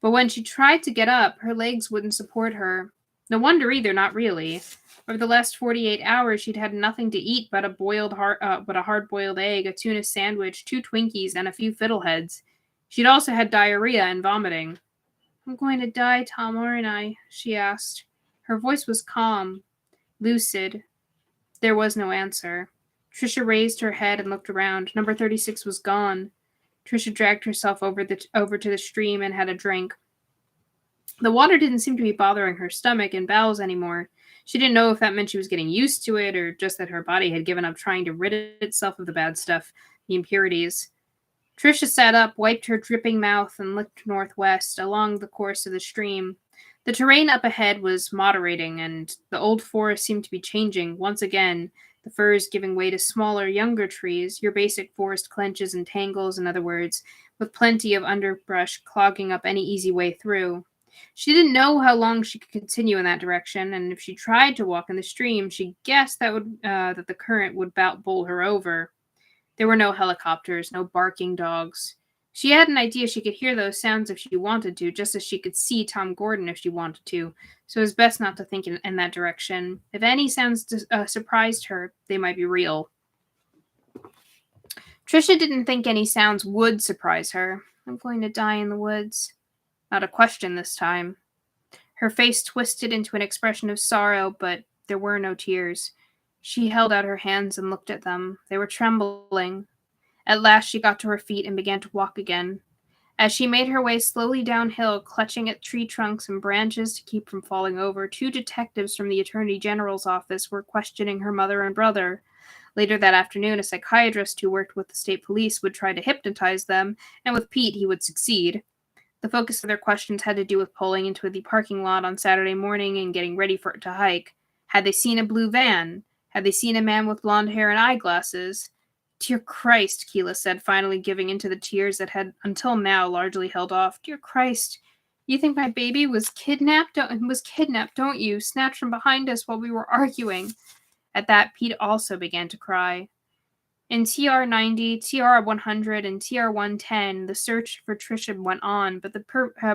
but when she tried to get up, her legs wouldn't support her. No wonder either, not really. Over the last 48 hours, she'd had nothing to eat but a hard-boiled egg, a tuna sandwich, 2 Twinkies, and a few fiddleheads. She'd also had diarrhea and vomiting. "I'm going to die, Tom, aren't I?" she asked. Her voice was calm, lucid. There was no answer. Trisha raised her head and looked around. Number 36 was gone. Trisha dragged herself over to the stream and had a drink. The water didn't seem to be bothering her stomach and bowels anymore. She didn't know if that meant she was getting used to it or just that her body had given up trying to rid itself of the bad stuff, the impurities. Trisha sat up, wiped her dripping mouth, and looked northwest along the course of the stream. The terrain up ahead was moderating, and the old forest seemed to be changing once again, the firs giving way to smaller, younger trees, your basic forest clenches and tangles, in other words, with plenty of underbrush clogging up any easy way through. She didn't know how long she could continue in that direction, and if she tried to walk in the stream, she guessed that the current would about bowl her over. There were no helicopters, no barking dogs. She had an idea she could hear those sounds if she wanted to, just as she could see Tom Gordon if she wanted to, so it was best not to think in that direction. If any sounds surprised her, they might be real. Trisha didn't think any sounds would surprise her. I'm going to die in the woods. Not a question this time. Her face twisted into an expression of sorrow, but there were no tears. She held out her hands and looked at them. They were trembling. At last she got to her feet and began to walk again. As she made her way slowly downhill, clutching at tree trunks and branches to keep from falling over, 2 detectives from the Attorney General's office were questioning her mother and brother. Later that afternoon, a psychiatrist who worked with the state police would try to hypnotize them, and with Pete he would succeed. The focus of their questions had to do with pulling into the parking lot on Saturday morning and getting ready to hike. Had they seen a blue van? Had they seen a man with blonde hair and eyeglasses? Dear Christ, Keela said, finally giving in to the tears that had until now largely held off. Dear Christ, you think my baby was kidnapped, don't you? Snatched from behind us while we were arguing. At that, Pete also began to cry. In TR-90, TR-100, and TR-110, the search for Trisha went on, but the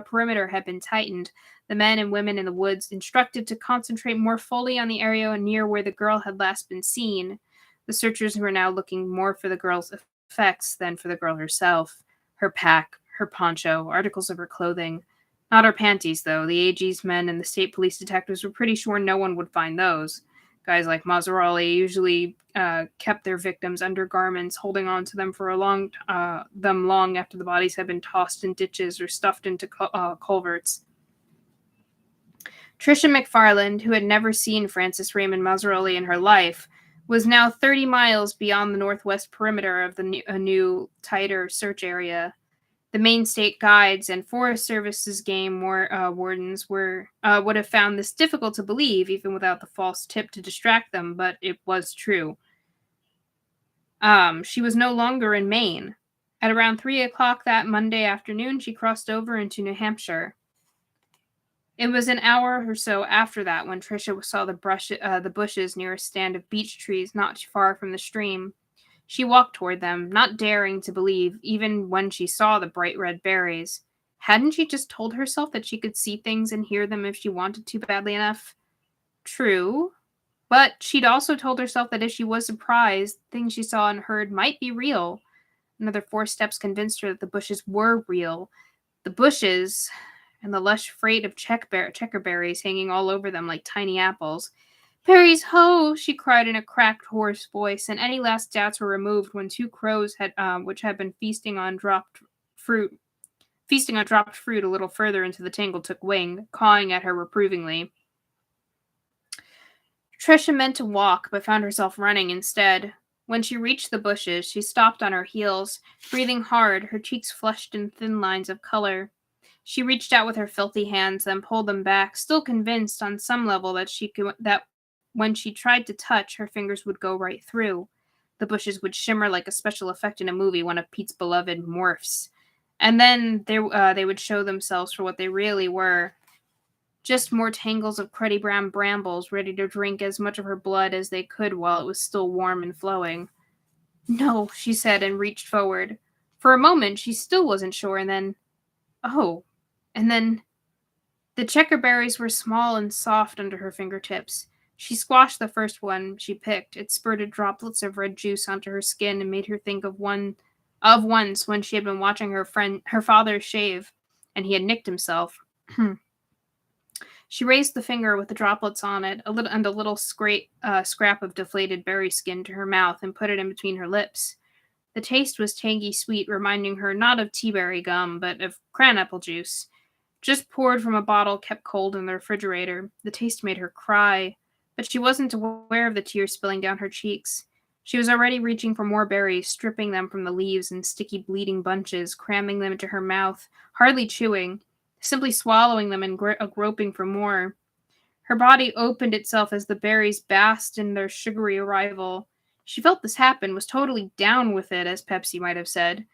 perimeter had been tightened, the men and women in the woods instructed to concentrate more fully on the area near where the girl had last been seen. The searchers were now looking more for the girl's effects than for the girl herself. Her pack, her poncho, articles of her clothing. Not her panties, though. The AG's men and the state police detectives were pretty sure no one would find those. Guys like Mazzarelli usually kept their victims' undergarments, holding on to them for long after the bodies had been tossed in ditches or stuffed into culverts. Trisha McFarland, who had never seen Francis Raymond Mazzarelli in her life, was now 30 miles beyond the northwest perimeter of the new tighter search area. The Maine State Guides and Forest Service's game wardens would have found this difficult to believe, even without the false tip to distract them, but it was true. She was no longer in Maine. At around 3 o'clock that Monday afternoon, she crossed over into New Hampshire. It was an hour or so after that when Trisha saw the bushes near a stand of beech trees not too far from the stream. She walked toward them, not daring to believe, even when she saw the bright red berries. Hadn't she just told herself that she could see things and hear them if she wanted to badly enough? True. But she'd also told herself that if she was surprised, things she saw and heard might be real. Another 4 steps convinced her that the bushes were real. The bushes, and the lush freight of checkerberries hanging all over them like tiny apples. Berries, ho! She cried in a cracked, hoarse voice, and any last doubts were removed when 2 crows which had been feasting on dropped fruit a little further into the tangle, took wing, cawing at her reprovingly. Trisha meant to walk, but found herself running instead. When she reached the bushes, she stopped on her heels, breathing hard, her cheeks flushed in thin lines of color. She reached out with her filthy hands, then pulled them back, still convinced on some level that when she tried to touch, her fingers would go right through. The bushes would shimmer like a special effect in a movie, one of Pete's beloved morphs. And then they would show themselves for what they really were. Just more tangles of cruddy brown brambles, ready to drink as much of her blood as they could while it was still warm and flowing. No, she said, and reached forward. For a moment, she still wasn't sure, and then... Oh. And then... The checkerberries were small and soft under her fingertips. She squashed the first one she picked. It spurted droplets of red juice onto her skin and made her think of once when she had been watching her father shave, and he had nicked himself. She raised the finger with the droplets on it, a little scrap of deflated berry skin to her mouth, and put it in between her lips. The taste was tangy sweet, reminding her not of tea berry gum, but of cranapple juice. just poured from a bottle kept cold in the refrigerator. The taste made her cry, but she wasn't aware of the tears spilling down her cheeks. She was already reaching for more berries, stripping them from the leaves in sticky, bleeding bunches, cramming them into her mouth, hardly chewing, simply swallowing them and groping for more. Her body opened itself as the berries basked in their sugary arrival. She felt this happen, was totally down with it, as Pepsi might have said.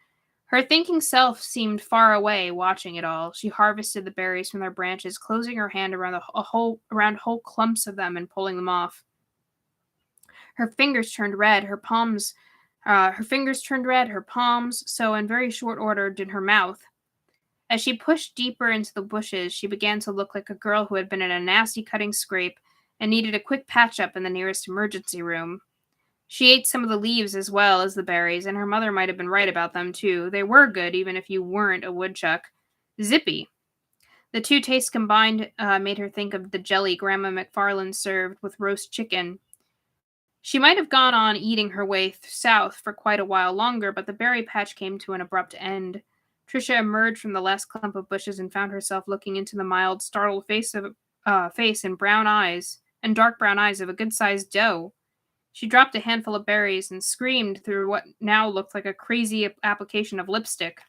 Her thinking self seemed far away, watching it all. She harvested the berries from their branches, closing her hand around whole clumps of them and pulling them off. Her fingers turned red. Her palms so in very short order did her mouth. As she pushed deeper into the bushes, she began to look like a girl who had been in a nasty cutting scrape and needed a quick patch-up in the nearest emergency room. She ate some of the leaves as well as the berries, and her mother might have been right about them, too. They were good, even if you weren't a woodchuck. Zippy. The two tastes combined made her think of the jelly Grandma McFarland served with roast chicken. She might have gone on eating her way south for quite a while longer, but the berry patch came to an abrupt end. Trisha emerged from the last clump of bushes and found herself looking into the mild, startled face and dark brown eyes of a good-sized doe. She dropped a handful of berries and screamed through what now looked like a crazy application of lipstick.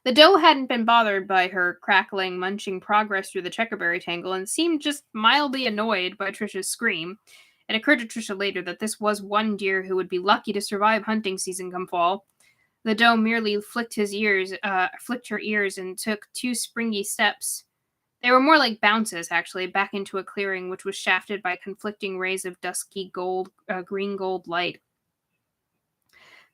The doe hadn't been bothered by her crackling, munching progress through the checkerberry tangle and seemed just mildly annoyed by Trisha's scream. It occurred to Trisha later that this was one deer who would be lucky to survive hunting season come fall. The doe merely flicked her ears and took 2 springy steps. They were more like bounces, actually, back into a clearing which was shafted by conflicting rays of dusky green-gold light.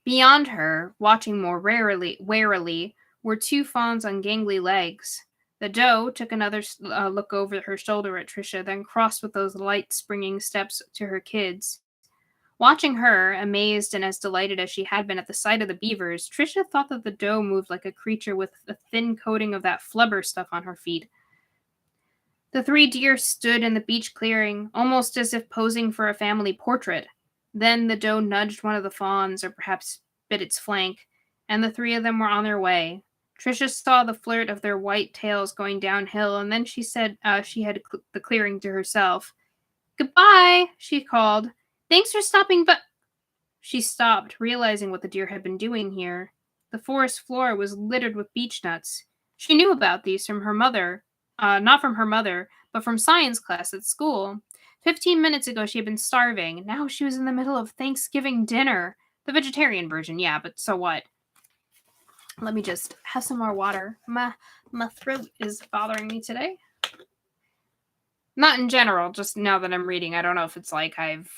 Beyond her, watching more warily, were 2 fawns on gangly legs. The doe took another look over her shoulder at Trisha, then crossed with those light, springing steps to her kids. Watching her, amazed and as delighted as she had been at the sight of the beavers, Trisha thought that the doe moved like a creature with a thin coating of that flubber stuff on her feet. The 3 deer stood in the beach clearing, almost as if posing for a family portrait. Then the doe nudged one of the fawns, or perhaps bit its flank, and the 3 of them were on their way. Trisha saw the flirt of their white tails going downhill, and then she said she had the clearing to herself. "Goodbye," she called. "Thanks for stopping, but..." She stopped, realizing what the deer had been doing here. The forest floor was littered with beech nuts. She knew about these from her mother. Not from her mother, but from science class at school. 15 minutes ago she had been starving. Now she was in the middle of Thanksgiving dinner. The vegetarian version, yeah, but so what? Let me just have some more water. My throat is bothering me today. Not in general, just now that I'm reading. I don't know if it's like I've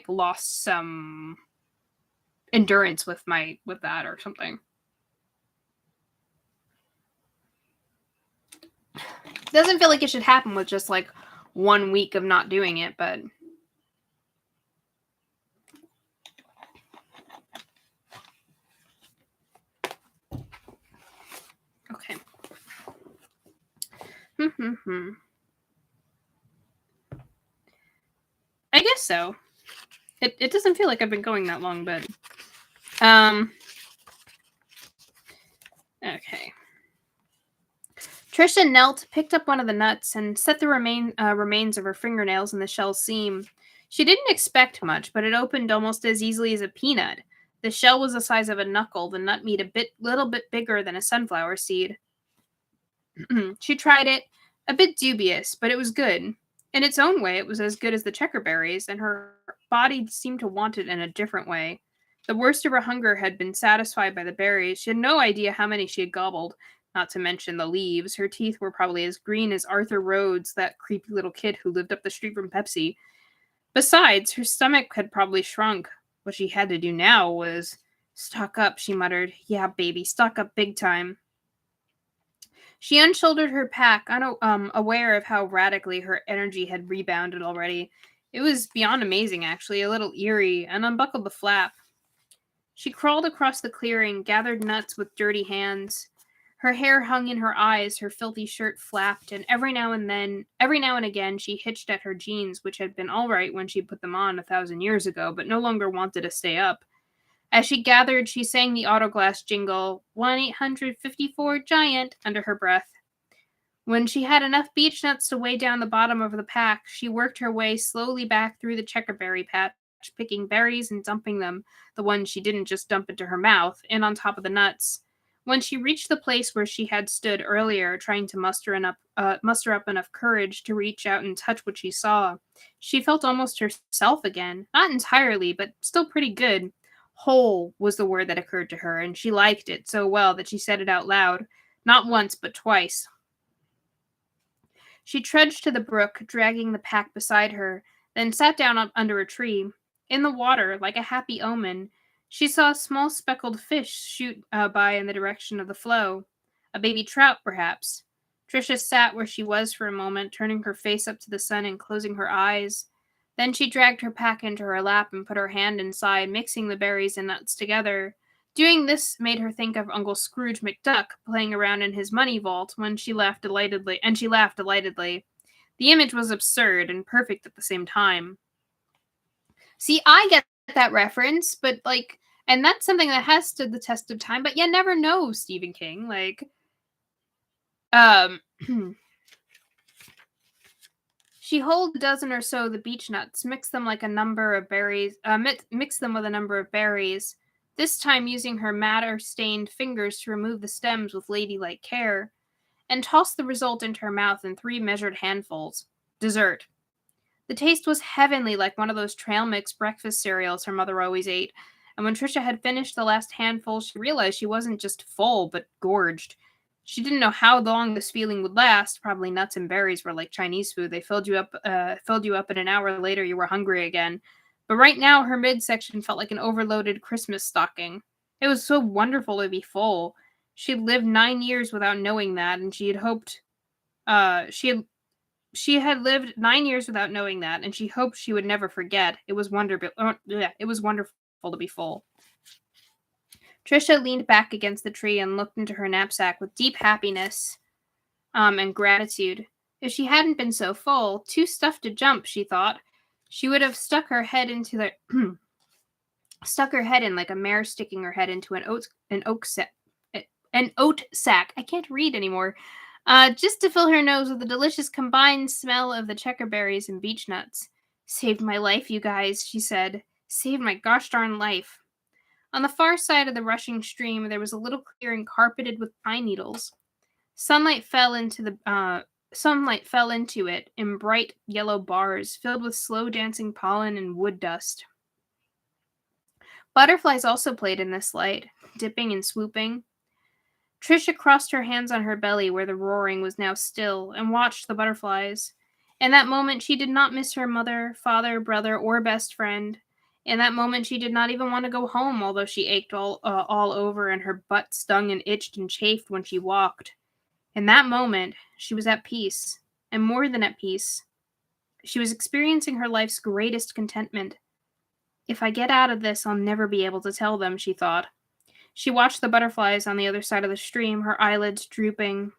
lost some endurance with that or something. Doesn't feel like it should happen with just like 1 week of not doing it, but okay. I guess so. It doesn't feel like I've been going that long, but okay. Trisha knelt, picked up one of the nuts, and set the remains of her fingernails in the shell's seam. She didn't expect much, but it opened almost as easily as a peanut. The shell was the size of a knuckle, the nut meat little bit bigger than a sunflower seed. She tried it, a bit dubious, but it was good. In its own way, it was as good as the checkerberries, and her body seemed to want it in a different way. The worst of her hunger had been satisfied by the berries. She had no idea how many she had gobbled. Not to mention the leaves. Her teeth were probably as green as Arthur Rhodes, that creepy little kid who lived up the street from Pepsi. Besides, her stomach had probably shrunk. What she had to do now was... "Stock up," she muttered. "Yeah, baby, stock up big time." She unshouldered her pack, aware of how radically her energy had rebounded already. It was beyond amazing, actually, a little eerie, and unbuckled the flap. She crawled across the clearing, gathered nuts with dirty hands. Her hair hung in her eyes, her filthy shirt flapped, and every now and again, she hitched at her jeans, which had been all right when she put them on 1,000 years ago, but no longer wanted to stay up. As she gathered, she sang the autoglass jingle, 1-854-GIANT, under her breath. When she had enough beech nuts to weigh down the bottom of the pack, she worked her way slowly back through the checkerberry patch, picking berries and dumping them, the ones she didn't just dump into her mouth, in on top of the nuts. When she reached the place where she had stood earlier, trying to muster up enough courage to reach out and touch what she saw, she felt almost herself again. Not entirely, but still pretty good. Whole was the word that occurred to her, and she liked it so well that she said it out loud, not once but twice. She trudged to the brook, dragging the pack beside her, then sat down under a tree. In the water, like a happy omen, she saw a small speckled fish shoot by in the direction of the flow. A baby trout, perhaps. Trisha sat where she was for a moment, turning her face up to the sun and closing her eyes. Then she dragged her pack into her lap and put her hand inside, mixing the berries and nuts together. Doing this made her think of Uncle Scrooge McDuck playing around in his money vault when she laughed delightedly. The image was absurd and perfect at the same time. See, I get that reference, but and that's something that has stood the test of time, but you never know, Stephen King. She holed a dozen or so of the beech nuts, mixed them with a number of berries, this time using her madder-stained fingers to remove the stems with ladylike care, and tossed the result into her mouth in 3 measured handfuls. Dessert. The taste was heavenly, like one of those trail mix breakfast cereals her mother always ate, and when Trisha had finished the last handful, she realized she wasn't just full, but gorged. She didn't know how long this feeling would last. Probably nuts and berries were like Chinese food. They filled you up, and an hour later you were hungry again. But right now, her midsection felt like an overloaded Christmas stocking. It was so wonderful to be full. She had lived 9 years without knowing that, and she had hoped, she had lived 9 years without knowing that, and she hoped she would never forget. It was wonderful to be full. Trisha leaned back against the tree and looked into her knapsack with deep happiness and gratitude. If she hadn't been so full, too stuffed to jump, she thought, she would have stuck her head in like a mare sticking her head into an oat sack. I can't read anymore. Just to fill her nose with the delicious combined smell of the checkerberries and beech nuts. Saved my life, you guys, she said. Saved my gosh darn life. On the far side of the rushing stream, there was a little clearing carpeted with pine needles. Sunlight fell into it in bright yellow bars filled with slow dancing pollen and wood dust. Butterflies also played in this light, dipping and swooping. Trisha crossed her hands on her belly where the roaring was now still and watched the butterflies. In that moment, she did not miss her mother, father, brother, or best friend. In that moment, she did not even want to go home, although she ached all over and her butt stung and itched and chafed when she walked. In that moment, she was at peace, and more than at peace. She was experiencing her life's greatest contentment. If I get out of this, I'll never be able to tell them, she thought. She watched the butterflies on the other side of the stream, her eyelids drooping.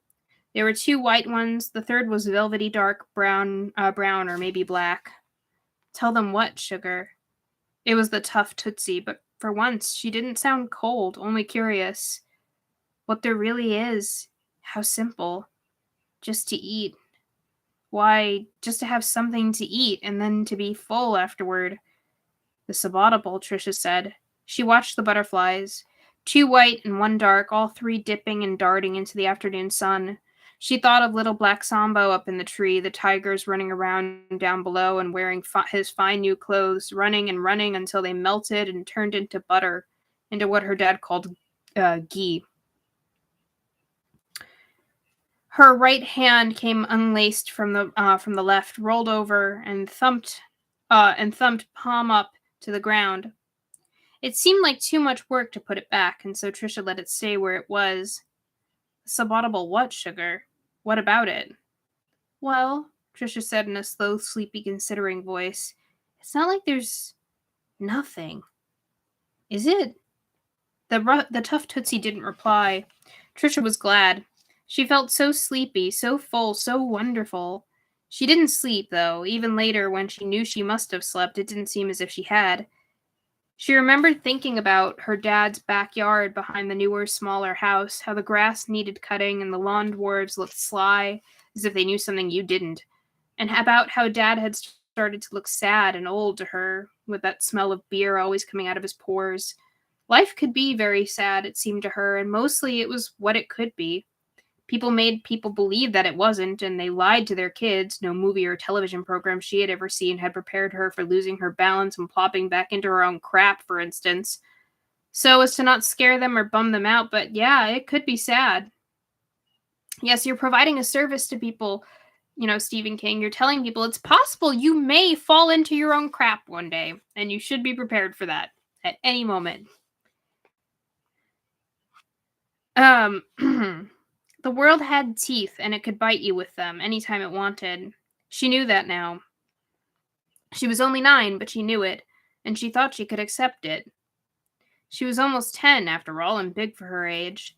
There were 2 white ones. The third was velvety dark brown or maybe black. Tell them what, sugar? It was the tough Tootsie, but for once she didn't sound cold, only curious. What there really is. How simple. Just to eat. Why, just to have something to eat and then to be full afterward. The subottable, Trisha said. She watched the butterflies. 2 white and 1 dark, all 3 dipping and darting into the afternoon sun. She thought of little black Sambo up in the tree, the tigers running around down below and wearing his fine new clothes, running and running until they melted and turned into butter, into what her dad called ghee. Her right hand came unlaced from the left, rolled over, and thumped palm up to the ground. It seemed like too much work to put it back, and so Trisha let it stay where it was. Subottable what, sugar? What about it? Well, Trisha said in a slow, sleepy, considering voice, it's not like there's nothing. Is it? The tough Tootsie didn't reply. Trisha was glad. She felt so sleepy, so full, so wonderful. She didn't sleep, though. Even later, when she knew she must have slept, it didn't seem as if she had. She remembered thinking about her dad's backyard behind the newer, smaller house, how the grass needed cutting and the lawn dwarves looked sly, as if they knew something you didn't, and about how dad had started to look sad and old to her, with that smell of beer always coming out of his pores. Life could be very sad, it seemed to her, and mostly it was what it could be. People made people believe that it wasn't, and they lied to their kids. No movie or television program she had ever seen had prepared her for losing her balance and plopping back into her own crap, for instance. So as to not scare them or bum them out, but yeah, it could be sad. Yes, you're providing a service to people, Stephen King. You're telling people it's possible you may fall into your own crap one day, and you should be prepared for that at any moment. The world had teeth, and it could bite you with them anytime it wanted. She knew that now. She was only 9, but she knew it, and she thought she could accept it. She was almost 10, after all, and big for her age.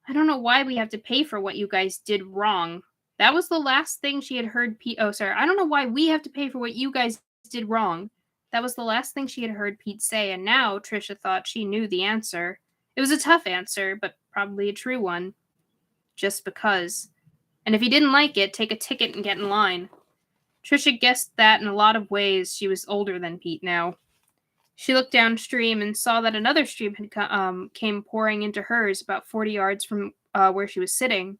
I don't know why we have to pay for what you guys did wrong. That was the last thing she had heard Pete... Oh, sorry. I don't know why we have to pay for what you guys did wrong. That was the last thing she had heard Pete say, and now Trisha thought she knew the answer. It was a tough answer, but probably a true one. Just because. And if he didn't like it, take a ticket and get in line. Trisha guessed that in a lot of ways she was older than Pete now. She looked downstream and saw that another stream had came pouring into hers about 40 yards from where she was sitting.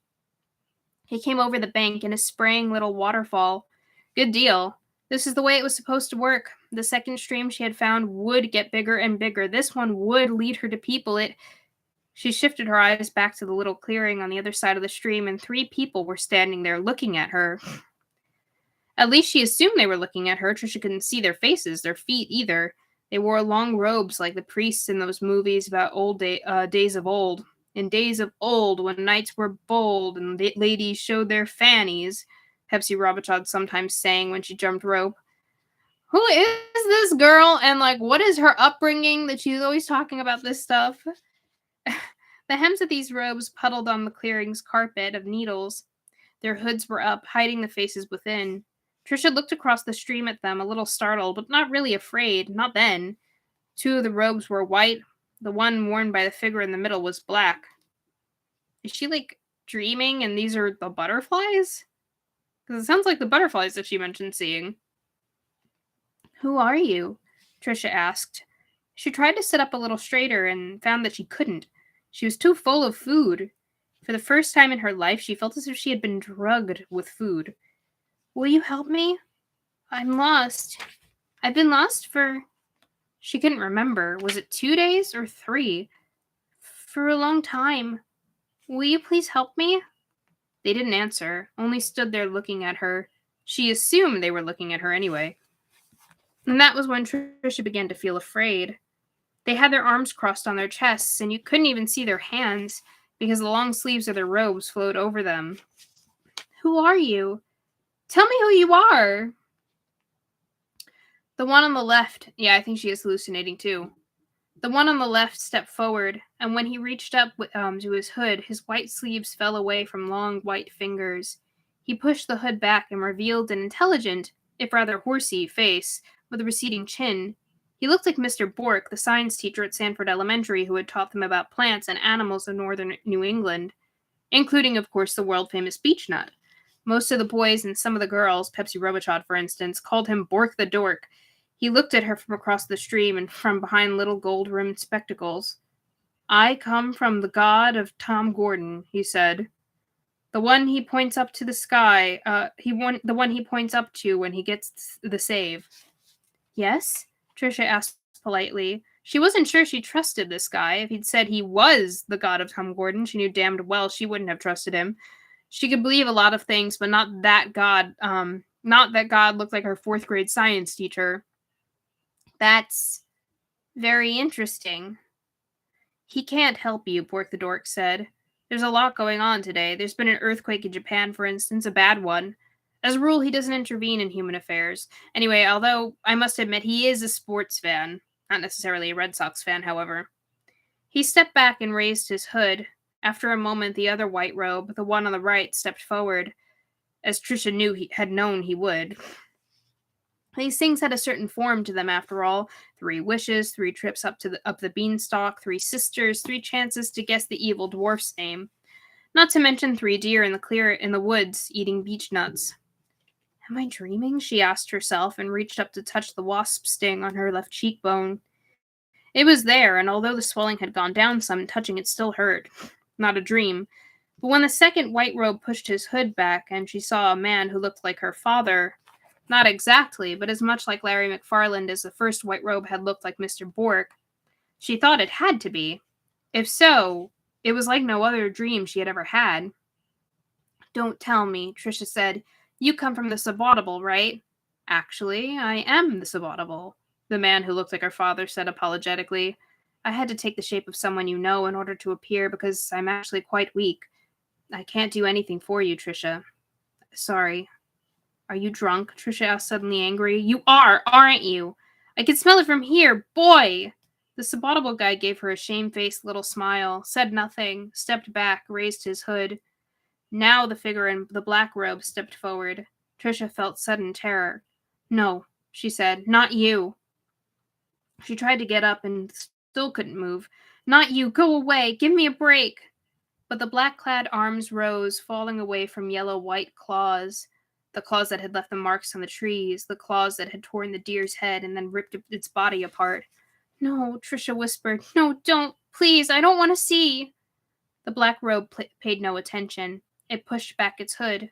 He came over the bank in a spraying little waterfall. Good deal. This is the way it was supposed to work. The second stream she had found would get bigger and bigger. This one would lead her to people. She shifted her eyes back to the little clearing on the other side of the stream, and 3 people were standing there looking at her. At least she assumed they were looking at her. Trisha couldn't see their faces, their feet either. They wore long robes like the priests in those movies about days of old. In days of old, when knights were bold and ladies showed their fannies, Pepsi Robichaud sometimes sang when she jumped rope. Who is this girl? And, what is her upbringing that she's always talking about this stuff? The hems of these robes puddled on the clearing's carpet of needles. Their hoods were up, hiding the faces within. Trisha looked across the stream at them, a little startled, but not really afraid. Not then. 2 of the robes were white. The one worn by the figure in the middle was black. Is she, dreaming and these are the butterflies? Because it sounds like the butterflies that she mentioned seeing. Who are you? Trisha asked. She tried to sit up a little straighter and found that she couldn't. She was too full of food. For the first time in her life, she felt as if she had been drugged with food. Will you help me? I'm lost. I've been lost for... She couldn't remember. Was it 2 days or 3? For a long time. Will you please help me? They didn't answer, only stood there looking at her. She assumed they were looking at her anyway. And that was when Trisha began to feel afraid. They had their arms crossed on their chests, and you couldn't even see their hands because the long sleeves of their robes flowed over them. Who are you? Tell me who you are. The one on the left, I think she is hallucinating too. The one on the left stepped forward, and when he reached up to his hood, his white sleeves fell away from long white fingers. He pushed the hood back and revealed an intelligent, if rather horsey, face with a receding chin. He looked like Mr. Bork, the science teacher at Sanford Elementary who had taught them about plants and animals of northern New England, including, of course, the world-famous beechnut. Most of the boys and some of the girls, Pepsi Robichaud, for instance, called him Bork the Dork. He looked at her from across the stream and from behind little gold-rimmed spectacles. I come from the god of Tom Gordon, he said. The one he points up to the sky, the one he points up to when he gets the save. Yes? Trisha asked politely. She wasn't sure she trusted this guy. If he'd said he was the god of Tom Gordon, she knew damned well she wouldn't have trusted him. She could believe a lot of things, but not that God. Not that God looked like her 4th grade science teacher. That's very interesting. He can't help you, Bork the Dork said. There's a lot going on today. There's been an earthquake in Japan, for instance, a bad one. As a rule, he doesn't intervene in human affairs. Anyway, although I must admit he is a sports fan. Not necessarily a Red Sox fan, however. He stepped back and raised his hood. After a moment, the other white robe, the one on the right, stepped forward, as Trisha had known he would. These things had a certain form to them, after all. 3 wishes, 3 trips up the beanstalk, 3 sisters, 3 chances to guess the evil dwarf's name. Not to mention 3 deer in the woods eating beech nuts. Am I dreaming? She asked herself, and reached up to touch the wasp sting on her left cheekbone. It was there, and although the swelling had gone down some, touching it still hurt. Not a dream. But when the second white robe pushed his hood back, and she saw a man who looked like her father, not exactly, but as much like Larry McFarland as the first white robe had looked like Mr. Bork, she thought it had to be. If so, it was like no other dream she had ever had. Don't tell me, Trisha said. You come from the Subautable, right? Actually, I am the Subautable, the man who looked like her father said apologetically. I had to take the shape of someone you know in order to appear because I'm actually quite weak. I can't do anything for you, Trisha. Sorry. Are you drunk? Trisha asked, suddenly angry. You are, aren't you? I can smell it from here. Boy! The Subautable guy gave her a shamefaced little smile, said nothing, stepped back, raised his hood. Now the figure in the black robe stepped forward. Trisha felt sudden terror. No, she said, not you. She tried to get up and still couldn't move. Not you. Go away. Give me a break. But the black-clad arms rose, falling away from yellow-white claws. The claws that had left the marks on the trees, the claws that had torn the deer's head and then ripped its body apart. No, Trisha whispered. No, don't. Please, I don't want to see. The black robe paid no attention. It pushed back its hood.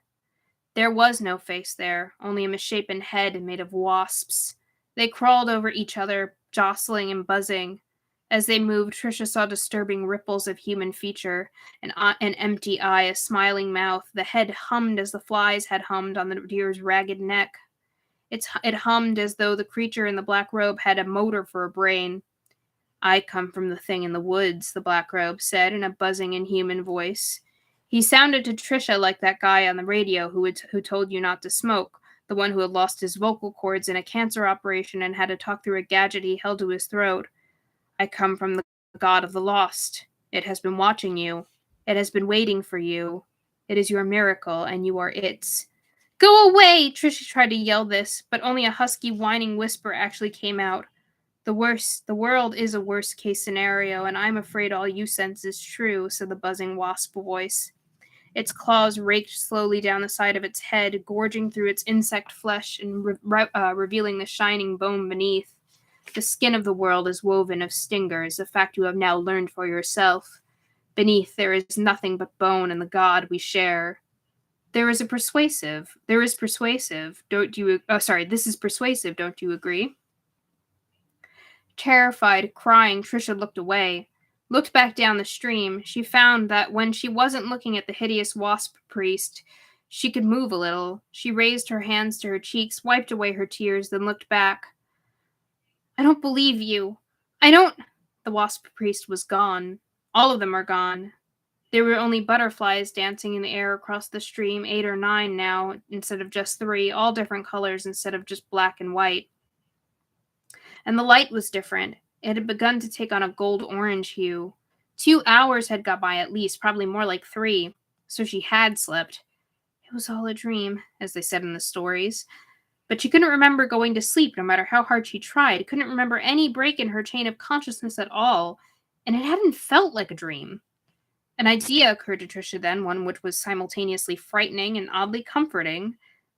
There was no face there, only a misshapen head made of wasps. They crawled over each other, jostling and buzzing. As they moved, Trisha saw disturbing ripples of human feature, an empty eye, a smiling mouth. The head hummed as the flies had hummed on the deer's ragged neck. It hummed as though the creature in the black robe had a motor for a brain. I come from the thing in the woods, the black robe said in a buzzing, inhuman voice. He sounded to Trisha like that guy on the radio who told you not to smoke, the one who had lost his vocal cords in a cancer operation and had to talk through a gadget he held to his throat. I come from the God of the lost. It has been watching you. It has been waiting for you. It is your miracle, and you are its. Go away! Trisha tried to yell this, but only a husky, whining whisper actually came out. The world is a worst-case scenario, and I'm afraid all you sense is true, said the buzzing wasp voice. Its claws raked slowly down the side of its head, gorging through its insect flesh and revealing the shining bone beneath. The skin of the world is woven of stingers, a fact you have now learned for yourself. Beneath there is nothing but bone and the God we share. This is persuasive, don't you agree? Terrified, crying, Trisha looked away. Looked back down the stream. She found that when she wasn't looking at the hideous wasp priest, she could move a little. She raised her hands to her cheeks, wiped away her tears, then looked back. I don't believe you. I don't... The wasp priest was gone. All of them are gone. There were only butterflies dancing in the air across the stream, 8 or 9 now, instead of just 3, all different colors instead of just black and white. And the light was different. It had begun to take on a gold-orange hue. 2 hours had got by at least, probably more like 3, so she had slept. It was all a dream, as they said in the stories. But she couldn't remember going to sleep no matter how hard she tried, couldn't remember any break in her chain of consciousness at all, and it hadn't felt like a dream. An idea occurred to Trisha then, one which was simultaneously frightening and oddly comforting.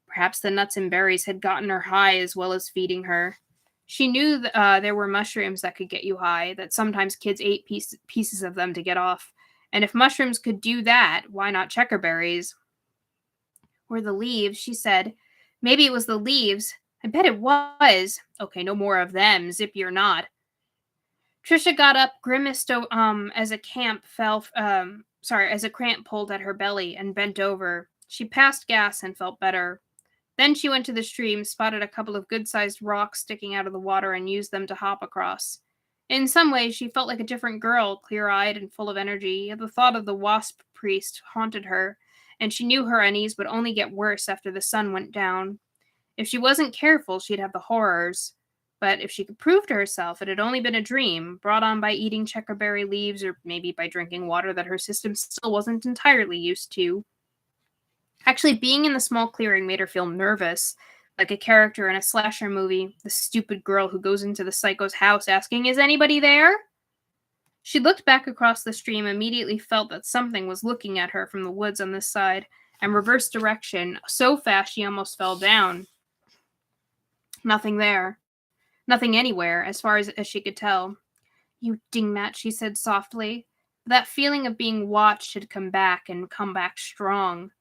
Perhaps the nuts and berries had gotten her high as well as feeding her. She knew there were mushrooms that could get you high, that sometimes kids ate pieces of them to get off. And if mushrooms could do that, why not checkerberries? Or the leaves, she said. Maybe it was the leaves. I bet it was. Okay, no more of them, zippy or not. Trisha got up, grimaced as a cramp pulled at her belly, and bent over. She passed gas and felt better. Then she went to the stream, spotted a couple of good-sized rocks sticking out of the water, and used them to hop across. In some ways, she felt like a different girl, clear-eyed and full of energy, yet the thought of the wasp priest haunted her, and she knew her unease would only get worse after the sun went down. If she wasn't careful, she'd have the horrors. But if she could prove to herself it had only been a dream, brought on by eating checkerberry leaves or maybe by drinking water that her system still wasn't entirely used to. Actually, being in the small clearing made her feel nervous, like a character in a slasher movie, the stupid girl who goes into the psycho's house asking, "Is anybody there?" She looked back across the stream, immediately felt that something was looking at her from the woods on this side, and reversed direction so fast she almost fell down. Nothing there. Nothing anywhere, as far as she could tell. "You dingmat," she said softly. That feeling of being watched had come back, and come back strong.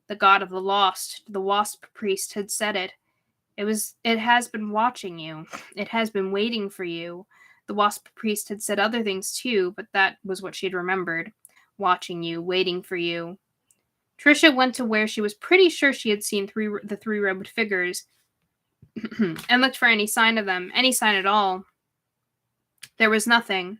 The god of the lost, the wasp priest, had said it. It has been watching you. It has been waiting for you. The wasp priest had said other things too, but that was what she'd remembered. Watching you, waiting for you. Trisha went to where she was pretty sure she had seen the three-robed figures and looked for any sign of them, any sign at all. There was nothing.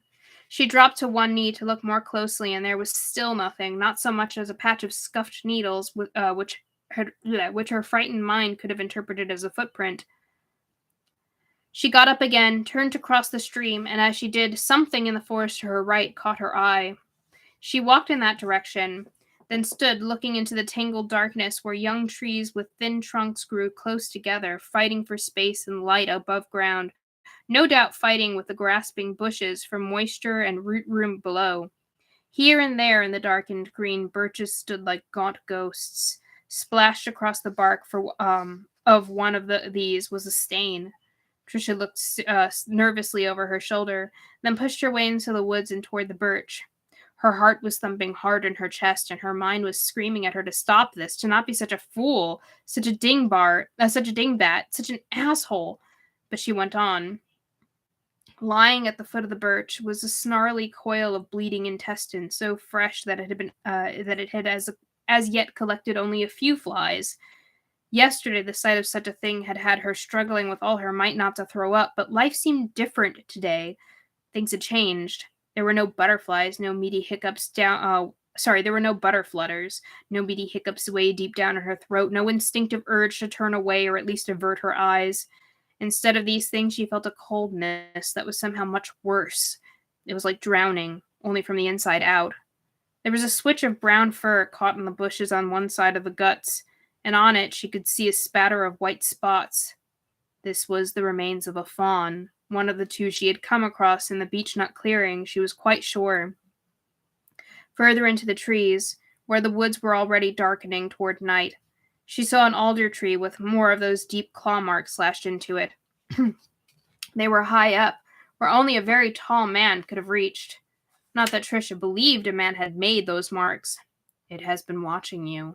She dropped to one knee to look more closely, and there was still nothing, not so much as a patch of scuffed needles, which her frightened mind could have interpreted as a footprint. She got up again, turned to cross the stream, and as she did, something in the forest to her right caught her eye. She walked in that direction, then stood looking into the tangled darkness where young trees with thin trunks grew close together, fighting for space and light above ground, no doubt fighting with the grasping bushes for moisture and root room below. Here and there in the darkened green, birches stood like gaunt ghosts. Splashed across the bark of one of these was a stain. Trisha looked nervously over her shoulder, then pushed her way into the woods and toward the birch. Her heart was thumping hard in her chest, and her mind was screaming at her to stop this, to not be such a fool, such a dingbat, such an asshole. But she went on. Lying at the foot of the birch was a snarly coil of bleeding intestine, so fresh that it had as yet collected only a few flies. Yesterday, the sight of such a thing had had her struggling with all her might not to throw up, but life seemed different today. Things had changed. There were no butterflies, no meaty hiccups there were no butterflutters, no meaty hiccups way deep down in her throat, no instinctive urge to turn away or at least avert her eyes. Instead of these things, she felt a coldness that was somehow much worse. It was like drowning, only from the inside out. There was a switch of brown fur caught in the bushes on one side of the guts, and on it she could see a spatter of white spots. This was the remains of a fawn, one of the two she had come across in the beechnut clearing, she was quite sure. Further into the trees, where the woods were already darkening toward night, she saw an alder tree with more of those deep claw marks slashed into it. They were high up, where only a very tall man could have reached. Not that Trisha believed a man had made those marks. It has been watching you.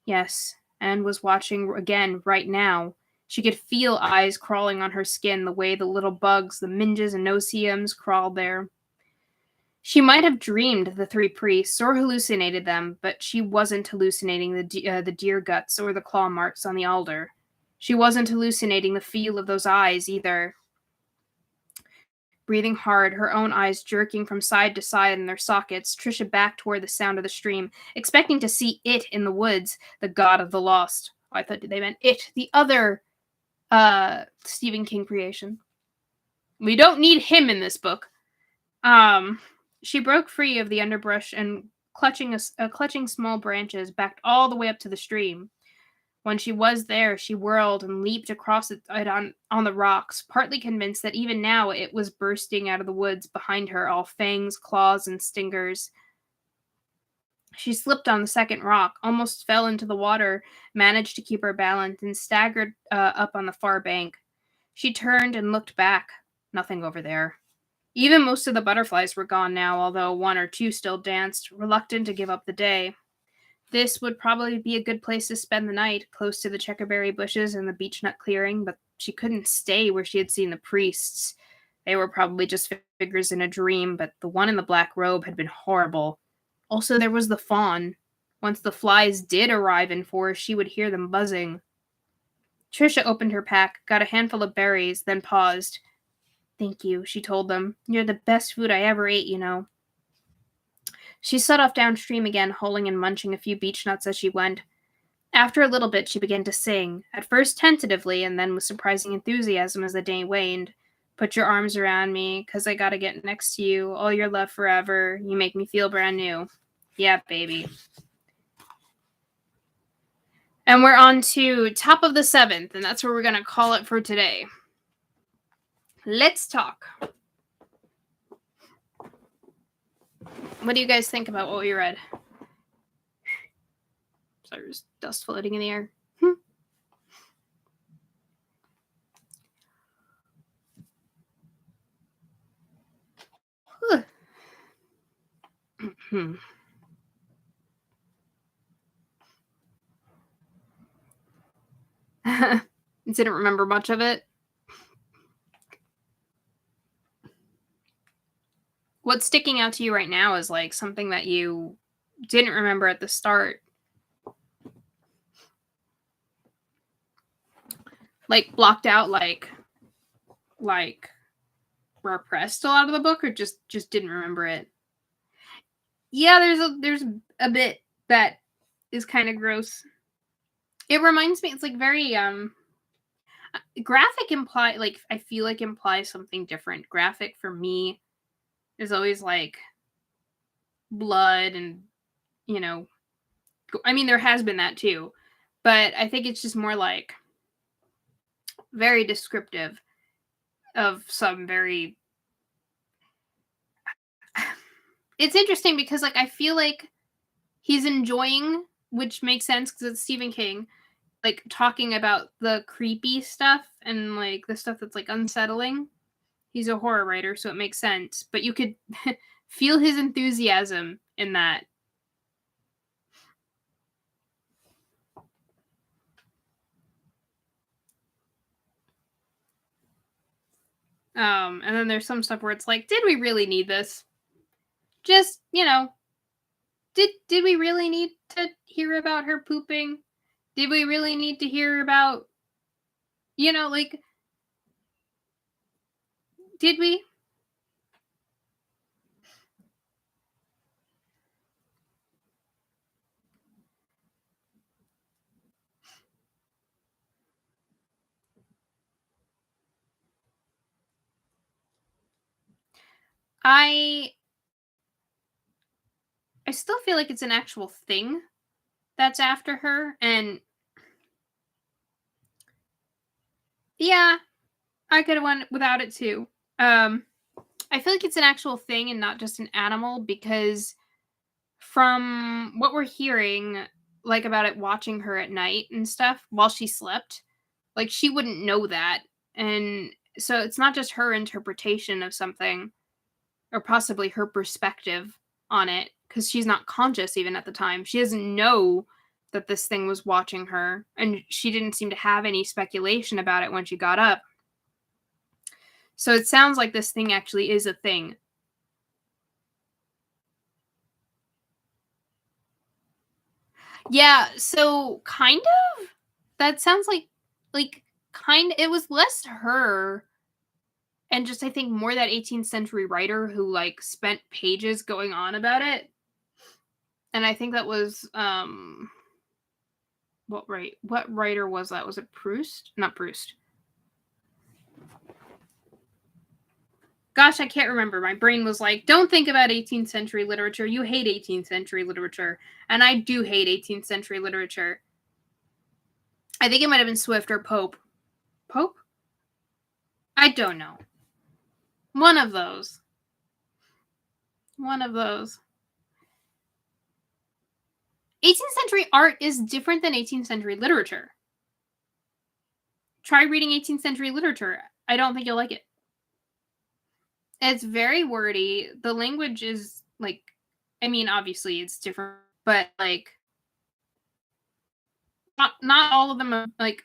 Yes, and was watching again right now. She could feel eyes crawling on her skin the way the little bugs, the minges and no-see-ums, crawled there. She might have dreamed the three priests or hallucinated them, but she wasn't hallucinating the deer guts or the claw marks on the alder. She wasn't hallucinating the feel of those eyes either. Breathing hard, her own eyes jerking from side to side in their sockets, Trisha backed toward the sound of the stream, expecting to see it in the woods, the god of the lost. Oh, I thought they meant it, the other Stephen King creation. We don't need him in this book. She broke free of the underbrush and, clutching small branches, backed all the way up to the stream. When she was there, she whirled and leaped across it on the rocks, partly convinced that even now it was bursting out of the woods behind her, all fangs, claws, and stingers. She slipped on the second rock, almost fell into the water, managed to keep her balance, and staggered up on the far bank. She turned and looked back. Nothing over there. Even most of the butterflies were gone now, although one or two still danced, reluctant to give up the day. This would probably be a good place to spend the night, close to the checkerberry bushes and the beechnut clearing, but she couldn't stay where she had seen the priests. They were probably just figures in a dream, but the one in the black robe had been horrible. Also, there was the fawn. Once the flies did arrive in force, she would hear them buzzing. Trisha opened her pack, got a handful of berries, then paused. "Thank you," she told them. "You're the best food I ever ate, you know." She set off downstream again, hulling and munching a few beechnuts as she went. After a little bit, she began to sing, at first tentatively, and then with surprising enthusiasm as the day waned. "Put your arms around me, 'cause I gotta get next to you. All your love forever. You make me feel brand new." Yeah, baby. And we're on to top of the 7th, and that's where we're going to call it for today. Let's talk. What do you guys think about what we read? Sorry, there's dust floating in the air. Didn't remember much of it. What's sticking out to you right now is like something that you didn't remember at the start. Like blocked out, like repressed a lot of the book, or just didn't remember it. Yeah, there's a bit that is kind of gross. It reminds me, it's like very graphic imply, like I feel like implies something different. Graphic for me is always like blood and, you know, I mean there has been that too, but I think it's just more like very descriptive of some very it's interesting because like I feel like he's enjoying, which makes sense because it's Stephen King, like talking about the creepy stuff and like the stuff that's like unsettling. He's a horror writer, so it makes sense. But you could feel his enthusiasm in that. And then there's some stuff where it's like, did we really need this? Just, you know, did we really need to hear about her pooping? Did we really need to hear about, you know, like, did we? I still feel like it's an actual thing that's after her, and yeah, I could have went without it too. I feel like it's an actual thing and not just an animal, because from what we're hearing, like about it watching her at night and stuff while she slept, like she wouldn't know that. And so it's not just her interpretation of something, or possibly her perspective on it, because she's not conscious even at the time. She doesn't know that this thing was watching her, and she didn't seem to have any speculation about it when she got up. So it sounds like this thing actually is a thing. Yeah, so kind of. That sounds like kind it was less her and just I think more that 18th century writer who like spent pages going on about it. And I think that was what writer was that? Was it Proust? Not Proust. Gosh, I can't remember. My brain was like, don't think about 18th century literature. You hate 18th century literature. And I do hate 18th century literature. I think it might have been Swift or Pope. Pope? I don't know. One of those. One of those. 18th century art is different than 18th century literature. Try reading 18th century literature. I don't think you'll like it. It's very wordy. The language is like, I mean, obviously it's different, but like, not all of them like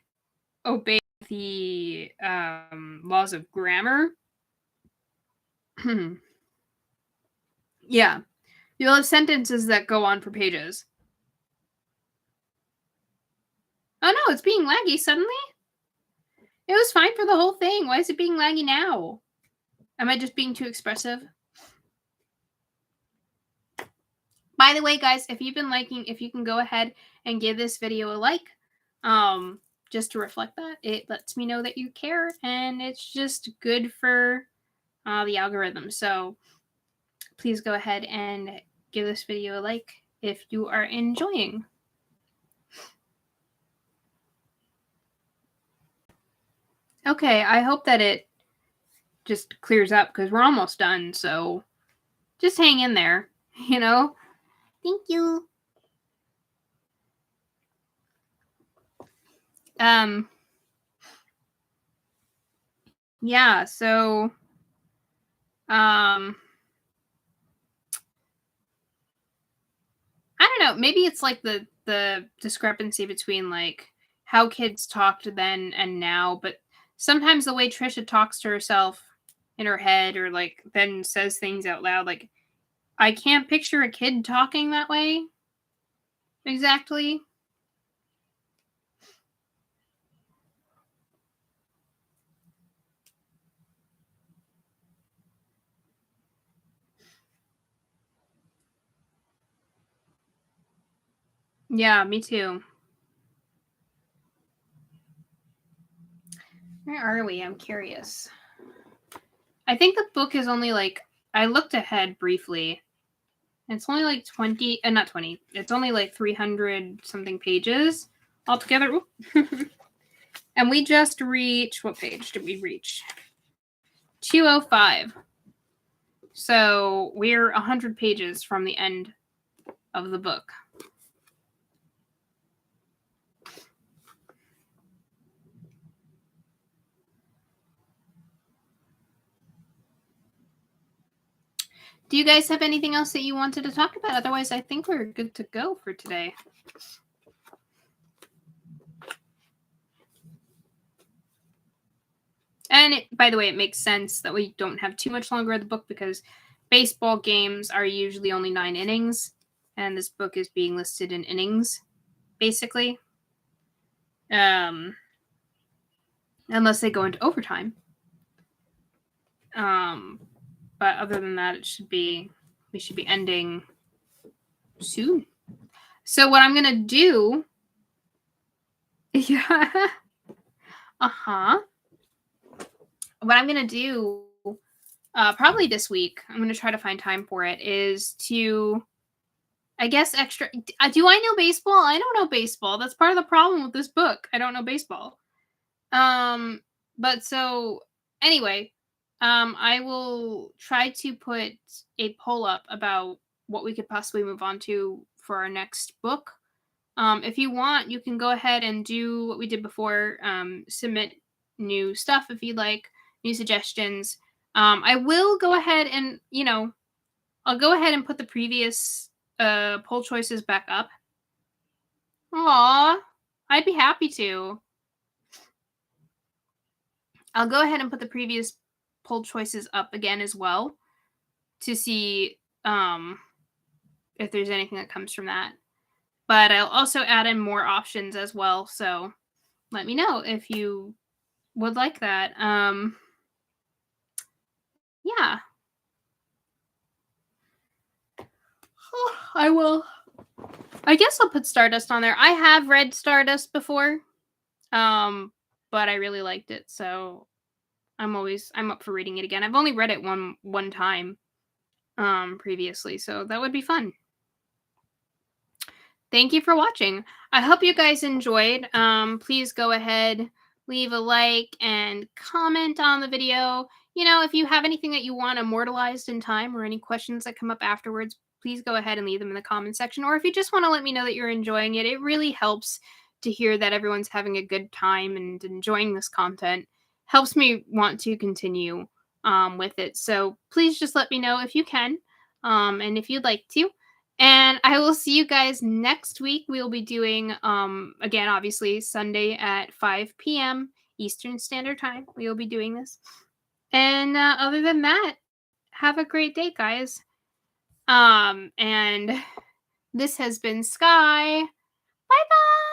obey the laws of grammar. Yeah, you'll have sentences that go on for pages. Oh no, it's being laggy suddenly. It was fine for the whole thing. Why is it being laggy now? Am I just being too expressive? By the way, guys, if you've been liking, if you can go ahead and give this video a like, just to reflect that, it lets me know that you care, and it's just good for the algorithm. So please go ahead and give this video a like if you are enjoying. Okay, I hope that it just clears up because we're almost done. So just hang in there, you know? Thank you. Yeah, so I don't know, maybe it's like the discrepancy between like how kids talked then and now, but sometimes the way Trisha talks to herself in her head or like then says things out loud, like I can't picture a kid talking that way exactly. Yeah, me too. Where are we? I'm curious. I think the book is only like I looked ahead briefly. It's only like 20, not 20. It's only like 300 something pages altogether. And we just reached, what page did we reach? 205. So we're 100 pages from the end of the book. Do you guys have anything else that you wanted to talk about? Otherwise, I think we're good to go for today. And by the way, it makes sense that we don't have too much longer of the book because baseball games are usually only 9 innings, and this book is being listed in innings, basically. Unless they go into overtime. But other than that, we should be ending soon. So what I'm gonna do, yeah, what I'm gonna do, probably this week, I'm gonna try to find time for it. Is to, I guess, extra. Do I know baseball? I don't know baseball. That's part of the problem with this book. I don't know baseball. But so anyway, I will try to put a poll up about what we could possibly move on to for our next book. If you want, you can go ahead and do what we did before. Submit new stuff if you'd like, new suggestions. I will go ahead and, I'll go ahead and put the previous poll choices back up. Aw, I'd be happy to. I'll go ahead and put the previous poll choices up again as well to see if there's anything that comes from that. But I'll also add in more options as well. So let me know if you would like that. Yeah. I will. I guess I'll put Stardust on there. I have read Stardust before. But I really liked it, so I'm up for reading it again. I've only read it one time previously, so that would be fun. Thank you for watching. I hope you guys enjoyed. Please go ahead, leave a like and comment on the video. If you have anything that you want immortalized in time or any questions that come up afterwards, please go ahead and leave them in the comment section. Or if you just want to let me know that you're enjoying it, it really helps to hear that everyone's having a good time and enjoying this content. Helps me want to continue with it. So please just let me know if you can, and if you'd like to. And I will see you guys next week. We'll be doing, again, obviously, Sunday at 5 p.m. Eastern Standard Time. We will be doing this. And other than that, have a great day, guys. And this has been Sky. Bye-bye.